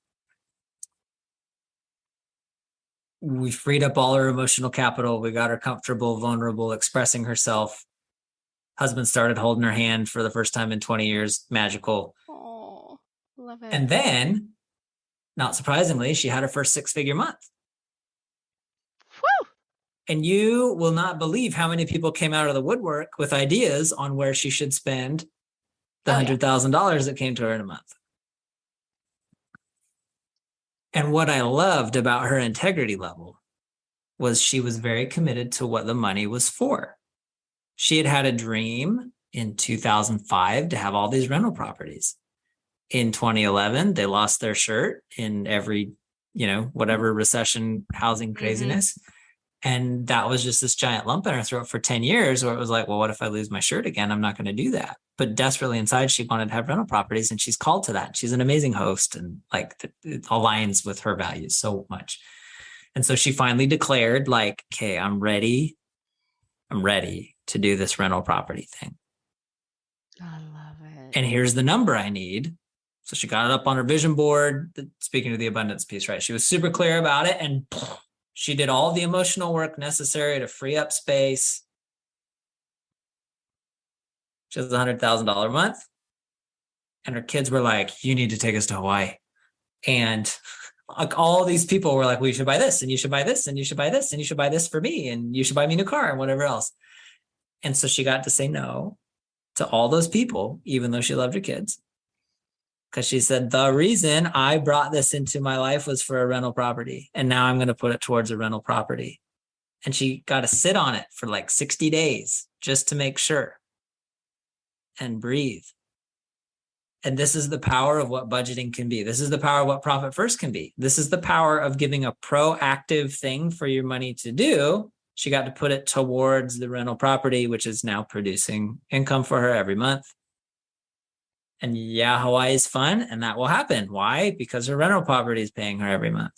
We freed up all her emotional capital. We got her comfortable, vulnerable, expressing herself. Husband started holding her hand for the first time in 20 years. Magical.
Oh, love it.
And then, not surprisingly, she had her first 6-figure month.
Woo!
And you will not believe how many people came out of the woodwork with ideas on where she should spend the $100,000 that came to her in a month. And what I loved about her integrity level was she was very committed to what the money was for. She had had a dream in 2005 to have all these rental properties. In 2011, they lost their shirt in every, whatever recession, housing craziness. And that was just this giant lump in her throat for 10 years where it was like, well, what if I lose my shirt again? I'm not going to do that. But desperately inside, she wanted to have rental properties, and she's called to that. She's an amazing host, and it aligns with her values so much. And so she finally declared, like, okay, I'm ready to do this rental property thing.
I love it.
And here's the number I need. So she got it up on her vision board, speaking to the abundance piece, right? She was super clear about it, and she did all the emotional work necessary to free up space. She has a $100,000 a month. And her kids were like, you need to take us to Hawaii. And like all these people were like, well, you should buy this, and you should buy this, and you should buy this, and you should buy this for me, and you should buy me a new car, and whatever else. And so she got to say no to all those people, even though she loved her kids. Because she said, the reason I brought this into my life was for a rental property. And now I'm going to put it towards a rental property. And she got to sit on it for like 60 days just to make sure and breathe. And this is the power of what budgeting can be. This is the power of what Profit First can be. This is the power of giving a proactive thing for your money to do. She got to put it towards the rental property, which is now producing income for her every month. And yeah, Hawaii is fun, and that will happen. Why? Because her rental property is paying her every month.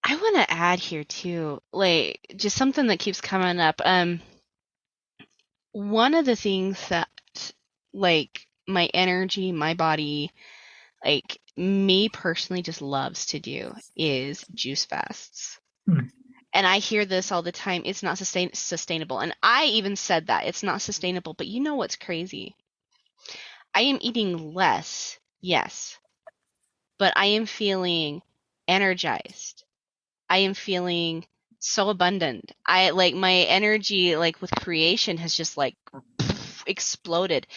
I want to add here too, like, just something that keeps coming up. One of the things that, like, my energy, my body, like, me personally just loves to do is juice fasts. And I hear this all the time. It's not sustainable. And I even said that. It's not sustainable. But you know what's crazy? I am eating less yes, but I am feeling energized. I am feeling so abundant. I like my energy, like with creation, has just like exploded.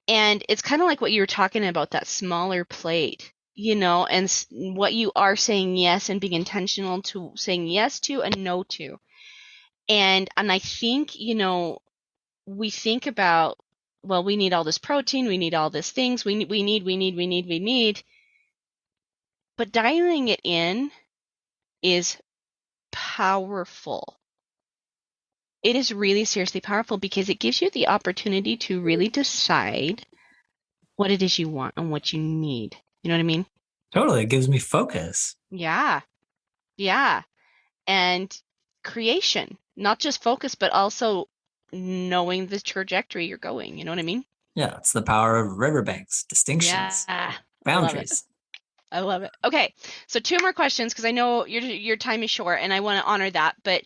And it's kind of like what you were talking about, that smaller plate, and what you are saying yes and being intentional to saying yes to and no to. And I think, we think about, well, we need all this protein, we need all these things, we need, but dialing it in is powerful. It is really seriously powerful because it gives you the opportunity to really decide what it is you want and what you need. You know what I mean?
Totally. It gives me focus.
Yeah. Yeah. And creation, not just focus, but also knowing the trajectory you're going. You know what I mean?
Yeah, it's the power of riverbanks,
Yeah.
distinctions,
I love it.
boundaries.
I love it. Okay. So two more questions because I know your time is short and I want to honor that. But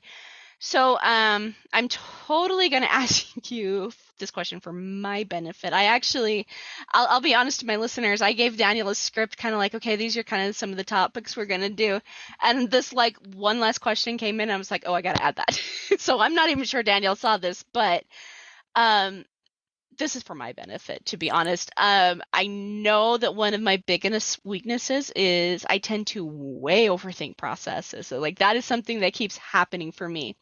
so I'm totally going to ask you this question for my benefit. I'll be honest to my listeners. I gave Daniel a script, kind of like, okay, these are kind of some of the topics we're going to do. And this like one last question came in. I was like, oh, I got to add that. So I'm not even sure Daniel saw this, but um, this is for my benefit, to be honest. I know that one of my biggest weaknesses is I tend to way overthink processes. So like that is something that keeps happening for me,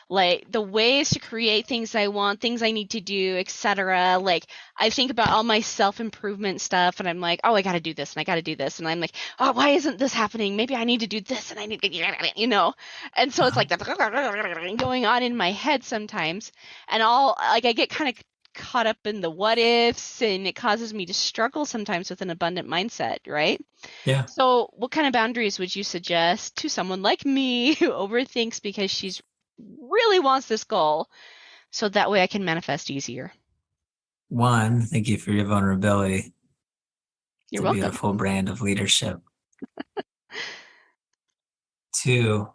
like the ways to create things I want, things I need to do, etc. Like I think about all my self-improvement stuff and I'm like, oh, I got to do this and I got to do this. And I'm like, oh, why isn't this happening? Maybe I need to do this and I need to. And so it's
Uh-huh.
like going on in my head sometimes. And all like I get kind of caught up in the what ifs and it causes me to struggle sometimes with an abundant mindset, right?
Yeah.
So, what kind of boundaries would you suggest to someone like me who overthinks because she's really wants this goal so that way I can manifest easier?
One, thank you for your vulnerability. It's
You're
a
welcome.
beautiful brand of leadership. Two,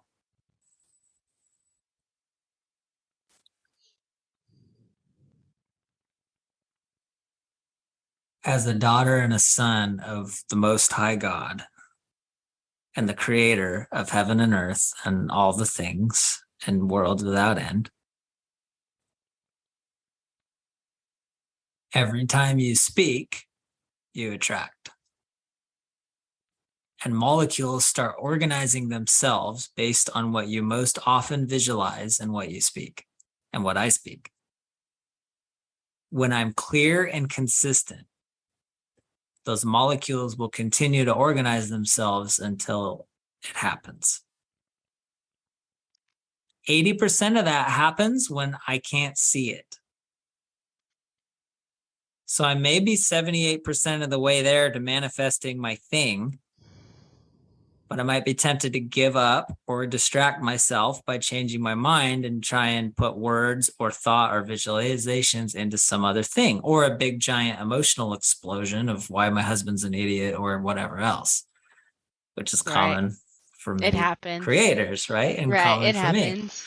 as a daughter and a son of the Most High God and the creator of heaven and earth and all the things and worlds without end, every time you speak, you attract. And molecules start organizing themselves based on what you most often visualize and what you speak and what I speak. When I'm clear and consistent, those molecules will continue to organize themselves until it happens. 80% of that happens when I can't see it. So I may be 78% of the way there to manifesting my thing, but I might be tempted to give up or distract myself by changing my mind and try and put words or thought or visualizations into some other thing, or a big giant emotional explosion of why my husband's an idiot or whatever else, which is
Right.
common for
It
many
happens.
creators, right? And
Right.
common
It
for me.
happens.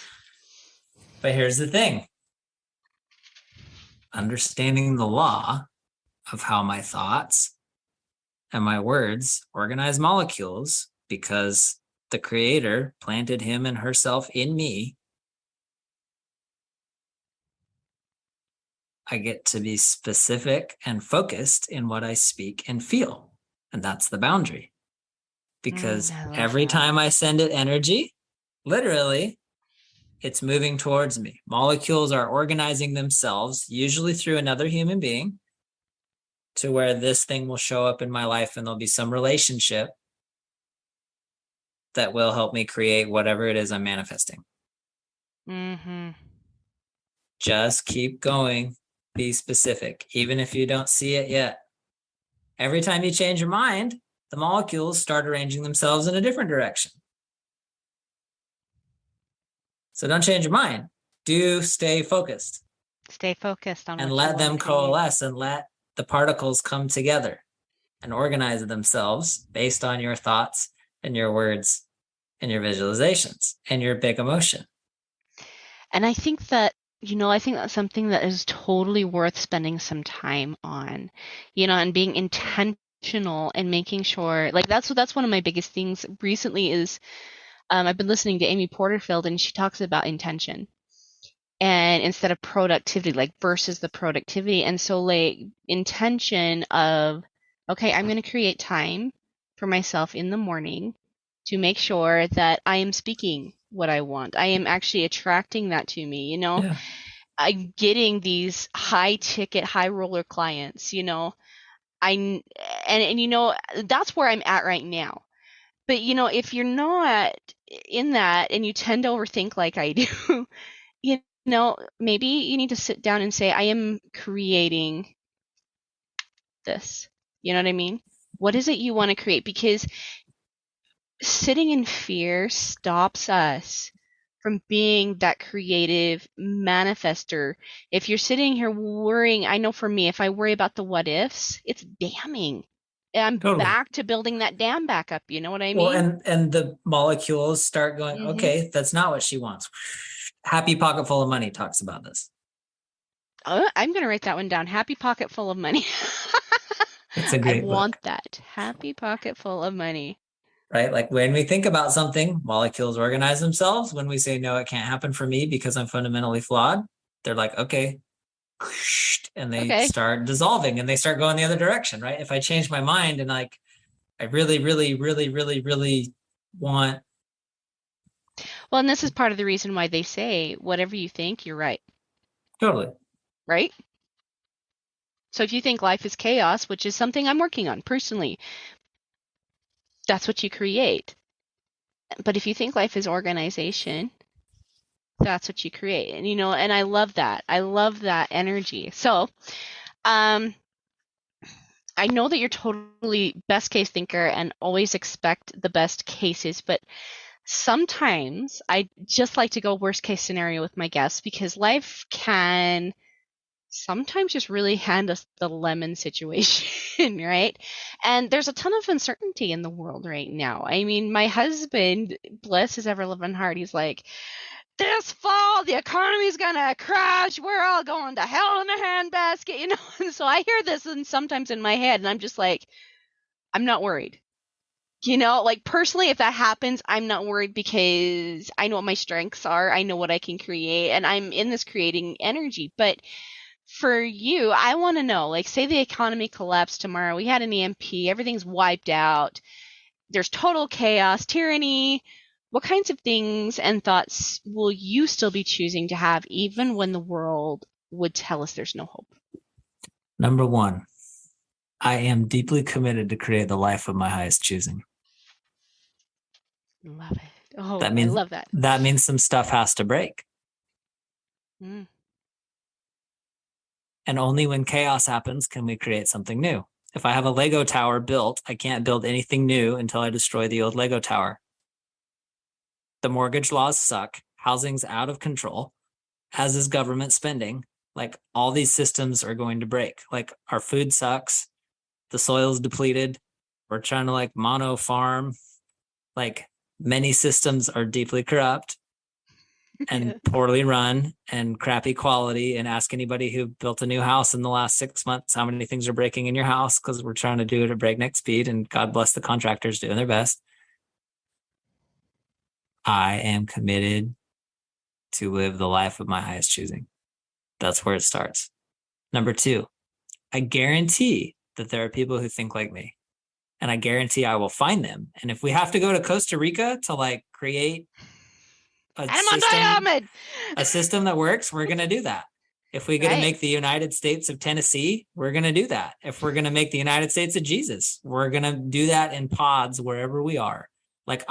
But here's the thing: understanding the law of how my thoughts and my words organize molecules, because the creator planted him and herself in me, I get to be specific and focused in what I speak and feel. And that's the boundary. Because
I love
every
that.
time I send it energy, literally, it's moving towards me. Molecules are organizing themselves, usually through another human being, to where this thing will show up in my life and there'll be some relationship that will help me create whatever it is I'm manifesting.
Mm-hmm.
Just keep going. Be specific, even if you don't see it yet. Every time you change your mind, the molecules start arranging themselves in a different direction. So don't change your mind. Do stay focused
Stay focused on
and
what you
let
want to
them
create.
coalesce and let the particles come together and organize themselves based on your thoughts and your words and your visualizations and your big emotion.
And I think that, I think that's something that is totally worth spending some time on, and being intentional and making sure, like, that's one of my biggest things recently is I've been listening to Amy Porterfield, and she talks about intention and instead of productivity, like versus the productivity. And so, like, intention of, okay, I'm going to create time for myself in the morning to make sure that I am speaking what I want. I am actually attracting that to me,
Yeah.
I'm getting these high ticket, high roller clients, I that's where I'm at right now. But if you're not in that and you tend to overthink like I do, maybe you need to sit down and say, I am creating this. You know what I mean? What is it you want to create? Because sitting in fear stops us from being that creative manifester. If you're sitting here worrying, I know for me, if I worry about the what ifs, it's damming. I'm
Totally.
back to building that dam back up. You know what I
Well,
mean?
and the molecules start going,
Mm-hmm.
okay, that's not what she wants. Happy Pocket Full of Money talks about this.
I'm going to write that one down. Happy pocket full of money.
It's a
I
great
want
book,
that. Happy pocket full of money.
right? Like when we think about something, molecules organize themselves. When we say, no, it can't happen for me because I'm fundamentally flawed, they're like, okay. And they
Okay.
start dissolving and they start going the other direction, right? If I change my mind and like, I really, really, really, really, really want.
Well, and this is part of the reason why they say, whatever you think, you're right.
Totally.
Right? So if you think life is chaos, which is something I'm working on personally, that's what you create. But if you think life is organization, that's what you create. And and I love that. I love that energy. So, I know that you're totally best case thinker and always expect the best cases, but sometimes I just like to go worst case scenario with my guests because life can sometimes just really hand us the lemon situation, right? And there's a ton of uncertainty in the world right now. I mean, my husband, bless his ever loving heart, he's like, this fall the economy's gonna crash. We're all going to hell in a handbasket, And so I hear this and sometimes in my head, and I'm just like, I'm not worried. Like personally, if that happens, I'm not worried because I know what my strengths are. I know what I can create, and I'm in this creating energy. But for you, I want to know, like, say the economy collapsed tomorrow. We had an EMP, everything's wiped out. There's total chaos, tyranny. What kinds of things and thoughts will you still be choosing to have even when the world would tell us there's no hope?
Number one, I am deeply committed to create the life of my highest choosing.
Love it. Oh,
That
I
means
love that.
that means some stuff has to break.
Mm.
And only when chaos happens can we create something new. If I have a Lego tower built, I can't build anything new until I destroy the old Lego tower. The mortgage laws suck. Housing's out of control, as is government spending. Like all these systems are going to break. Like our food sucks. The soil's depleted. We're trying to like mono farm. Like many systems are deeply corrupt and poorly run and crappy quality. And ask anybody who built a new house in the last 6 months how many things are breaking in your house, because we're trying to do it at breakneck speed, and God bless the contractors doing their best. I am committed to live the life of my highest choosing. That's where it starts. Number two, I guarantee that there are people who think like me, and I guarantee I will find them. And if we have to go to Costa Rica to like create a system that works, we're going to do that. If we get to make the United States of Tennessee, we're going to do that. If we're going to make the United States of Jesus, we're going to do that in pods wherever we are. Like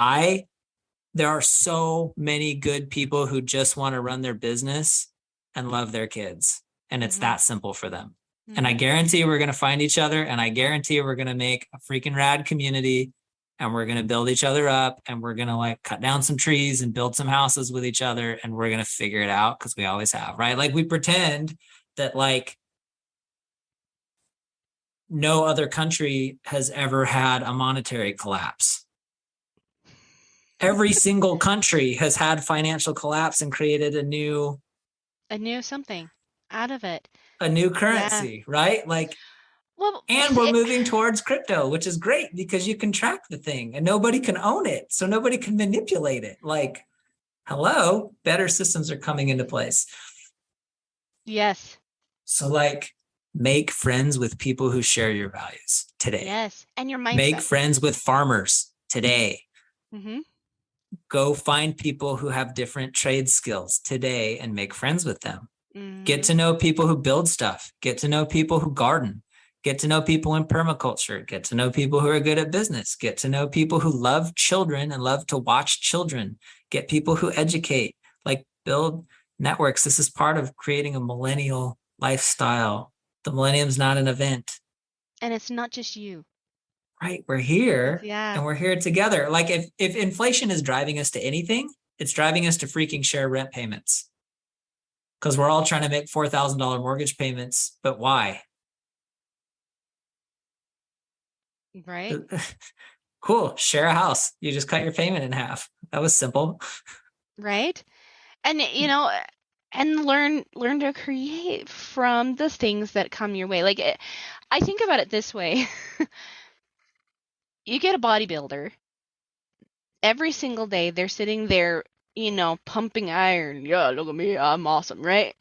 there are so many good people who just want to run their business and love their kids. And it's that simple for them. Mm-hmm. And I guarantee we're going to find each other, and I guarantee we're going to make a freaking rad community, and we're going to build each other up, and we're going to like cut down some trees and build some houses with each other, and we're going to figure it out because we always have, right? Like we pretend that like no other country has ever had a monetary collapse. Every single country has had financial collapse and created a new
something out of it.
A new currency, right? Like,
Well,
And we're moving towards crypto, which is great because you can track the thing and nobody can own it. So nobody can manipulate it. Like, hello, better systems are coming into place.
yes.
So, like, make friends with people who share your values today.
Yes. And your mindset.
Make friends with farmers today.
Mm-hmm.
Go find people who have different trade skills today and make friends with them.
Mm-hmm.
Get to know people who build stuff. Get to know people who garden. Get to know people in permaculture. Get to know people who are good at business. Get to know people who love children and love to watch children. Get people who educate, like build networks. This is part of creating a millennial lifestyle. The millennium's not an event.
And it's not just you.
Right. We're here
Yeah.
and we're here together. Like if inflation is driving us to anything, it's driving us to freaking share rent payments. Because we're all trying to make $4,000 mortgage payments, but why?
Right.
Cool. Share a house. You just cut your payment in half. That was simple.
Right. And and learn to create from the things that come your way. Like I think about it this way. You get a bodybuilder. Every single day they're sitting there, pumping iron. Yeah, look at me, I'm awesome, right?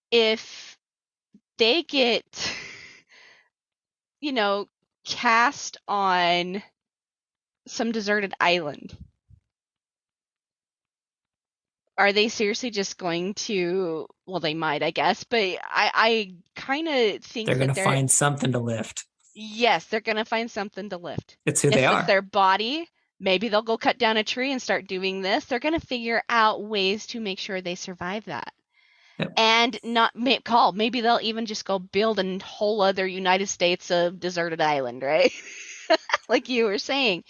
If they get cast on some deserted island, are they seriously just going to, well, they might, I guess, but I kind of think
they're going
that
to find something to lift.
Yes, they're going to find something to lift.
It's who
if
they are.
It's their body. Maybe they'll go cut down a tree and start doing this. They're going to figure out ways to make sure they survive that.
Yep.
And maybe they'll even just go build a whole other United States of deserted island, right? Like you were saying.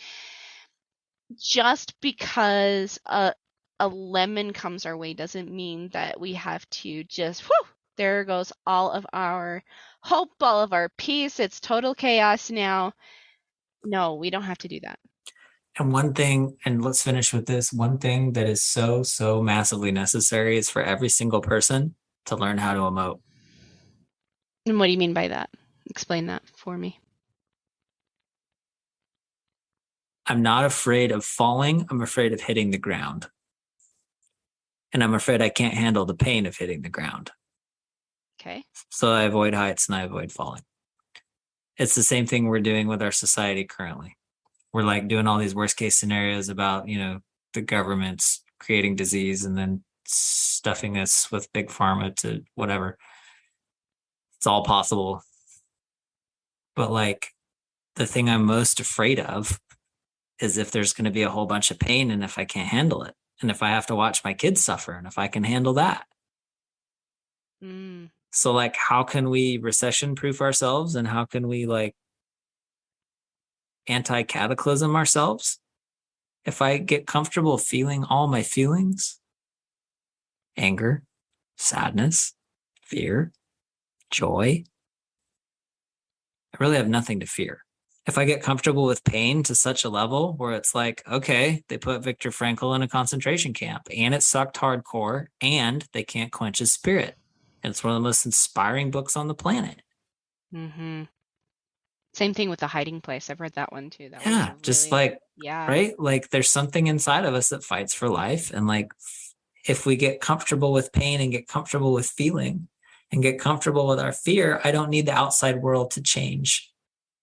Just because a lemon comes our way doesn't mean that we have to just, there goes all of our hope, all of our peace. It's total chaos now. No, we don't have to do that.
And one thing, and let's finish with this, one thing that is so, so massively necessary is for every single person to learn how to emote.
And what do you mean by that? Explain that for me.
I'm not afraid of falling. I'm afraid of hitting the ground. And I'm afraid I can't handle the pain of hitting the ground.
Okay.
So I avoid heights and I avoid falling. It's the same thing we're doing with our society currently. We're like doing all these worst case scenarios about, the government's creating disease and then stuffing us with big pharma to whatever. It's all possible. But like the thing I'm most afraid of is if there's going to be a whole bunch of pain and if I can't handle it. And if I have to watch my kids suffer and if I can handle that. So like, how can we recession proof ourselves and how can we like anti-cataclysm ourselves? If I get comfortable feeling all my feelings, anger, sadness, fear, joy, I really have nothing to fear. If I get comfortable with pain to such a level where it's like, okay, they put Viktor Frankl in a concentration camp and it sucked hardcore and they can't quench his spirit. And it's one of the most inspiring books on the planet.
Mm-hmm. Same thing with The Hiding Place. I've read that one too.
Right? Like there's something inside of us that fights for life. And like, if we get comfortable with pain and get comfortable with feeling and get comfortable with our fear, I don't need the outside world to change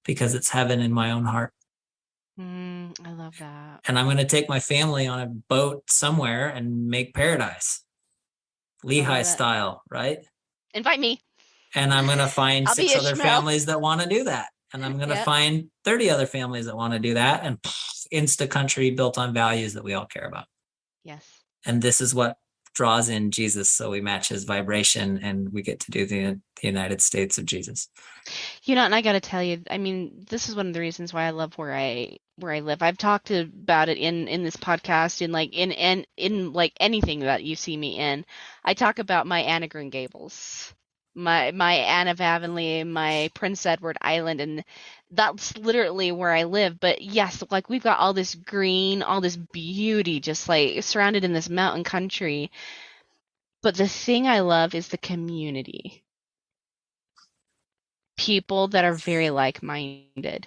because it's heaven in my own heart.
I love that.
And I'm going to take my family on a boat somewhere and make paradise. Lehigh style, right?
Invite me.
And I'm going to find 6 other families that want to do that. And I'm going to find 30 other families that want to do that. And insta country built on values that we all care about.
Yes.
And this is what draws in Jesus. So we match his vibration and we get to do the United States of Jesus.
And I got to tell you, I mean, this is one of the reasons why I love where I live. I've talked about it in this podcast, in like anything that you see me in. I talk about my Anna Green Gables, my Anne of Avonlea, my Prince Edward Island, and that's literally where I live. But yes, like we've got all this green, all this beauty, just like surrounded in this mountain country. But the thing I love is the community. people that are very like-minded.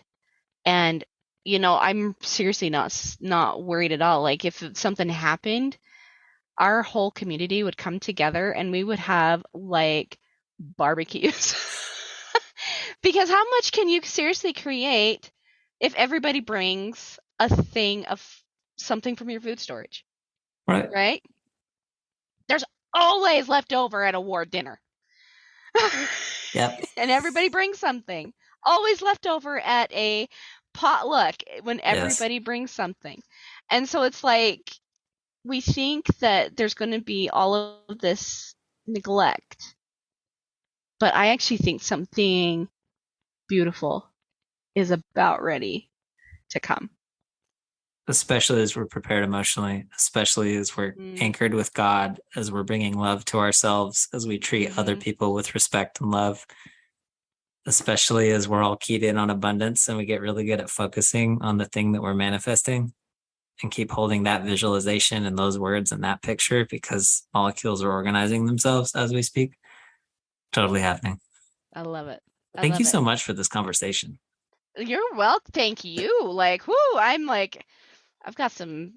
And I'm seriously not worried at all. Like if something happened, our whole community would come together and we would have like barbecues. Because how much can you seriously create if everybody brings a thing of something from your food storage,
Right.
right? There's always leftover at a war dinner.
Yep.
And everybody brings something. Always leftover at a potluck when everybody brings something. And so it's like we think that there's going to be all of this neglect. But I actually think something beautiful is about ready to come.
Especially as we're prepared emotionally, especially as we're anchored with God, as we're bringing love to ourselves, as we treat other people with respect and love, especially as we're all keyed in on abundance and we get really good at focusing on the thing that we're manifesting and keep holding that visualization and those words and that picture because molecules are organizing themselves as we speak. Totally happening.
I love it.
Thank you so much for this conversation.
You're welcome. Thank you. Like, I'm like, I've got some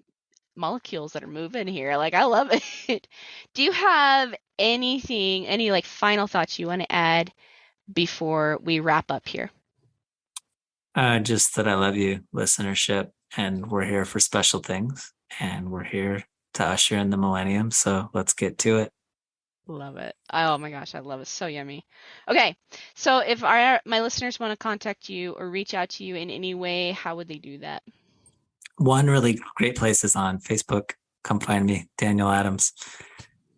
molecules that are moving here. Like, I love it. Do you have any like final thoughts you want to add before we wrap up here?
Just that I love you, listenership, and we're here for special things, and we're here to usher in the millennium. So let's get to it.
Love it. Oh my gosh, I love it. So yummy. Okay, so if my listeners want to contact you or reach out to you in any way, how would they do that?
One really great place is on Facebook. Come find me, Daniel Adams.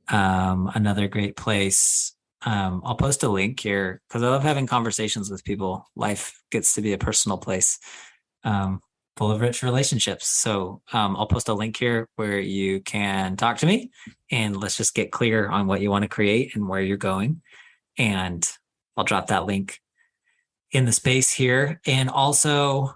Another great place. I'll post a link here because I love having conversations with people. Life gets to be a personal place, full of rich relationships. So I'll post a link here where you can talk to me and let's just get clear on what you want to create and where you're going. And I'll drop that link in the space here. And also,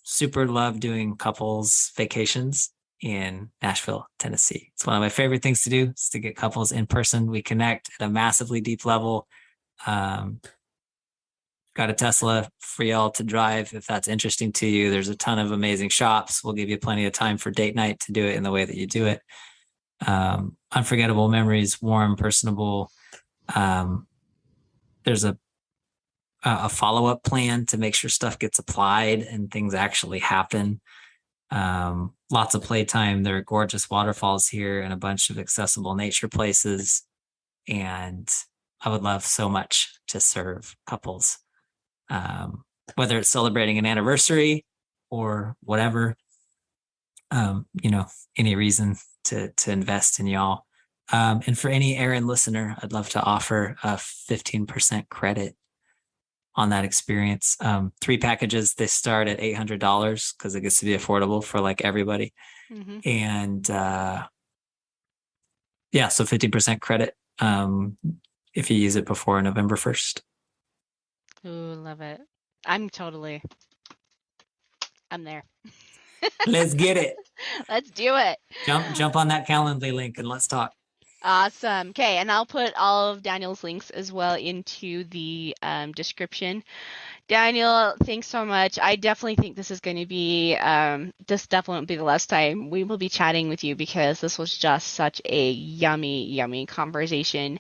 super love doing couples vacations in Nashville, Tennessee. It's one of my favorite things to do is to get couples in person. We connect at a massively deep level. Got a Tesla for y'all to drive if that's interesting to you. There's a ton of amazing shops. We'll give you plenty of time for date night to do it in the way that you do it. Unforgettable memories, warm, personable. There's a follow-up plan to make sure stuff gets applied and things actually happen. Lots of playtime. There are gorgeous waterfalls here and a bunch of accessible nature places. And I would love so much to serve couples, whether it's celebrating an anniversary or whatever, any reason to invest in y'all. And for any Aaron listener, I'd love to offer a 15% credit on that experience. 3 packages, they start at $800 because it gets to be affordable for like everybody. And so 15% credit if you use it before November 1st.
Ooh, love it. I'm there.
Let's get it.
Let's do it.
Jump on that Calendly link and let's talk.
Awesome. Okay, and I'll put all of Daniel's links as well into the description. Daniel, thanks so much. I definitely think this is going to be, this definitely won't be the last time we will be chatting with you because this was just such a yummy, yummy conversation.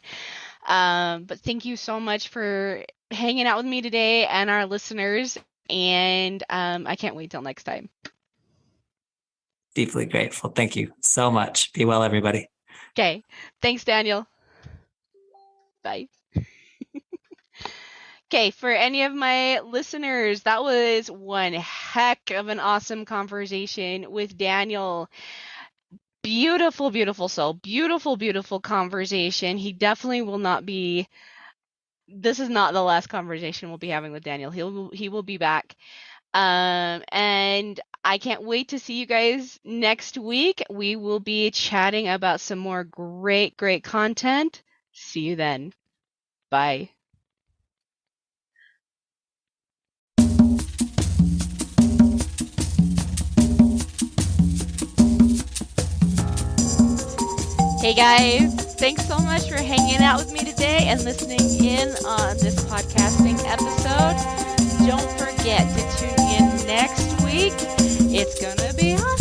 But thank you so much for hanging out with me today and our listeners. And I can't wait till next time.
Deeply grateful. Thank you so much. Be well, everybody.
Okay. Thanks, Daniel. Bye. Okay, for any of my listeners, that was one heck of an awesome conversation with Daniel. Beautiful, beautiful soul. Beautiful, beautiful conversation. He definitely will not be... This is not the last conversation we'll be having with Daniel. He will be back. And I can't wait to see you guys next week. We will be chatting about some more great, great content. See you then. Bye. Hey guys, thanks so much for hanging out with me today. day and listening in on this podcasting episode. Don't forget to tune in next week. It's going to be awesome.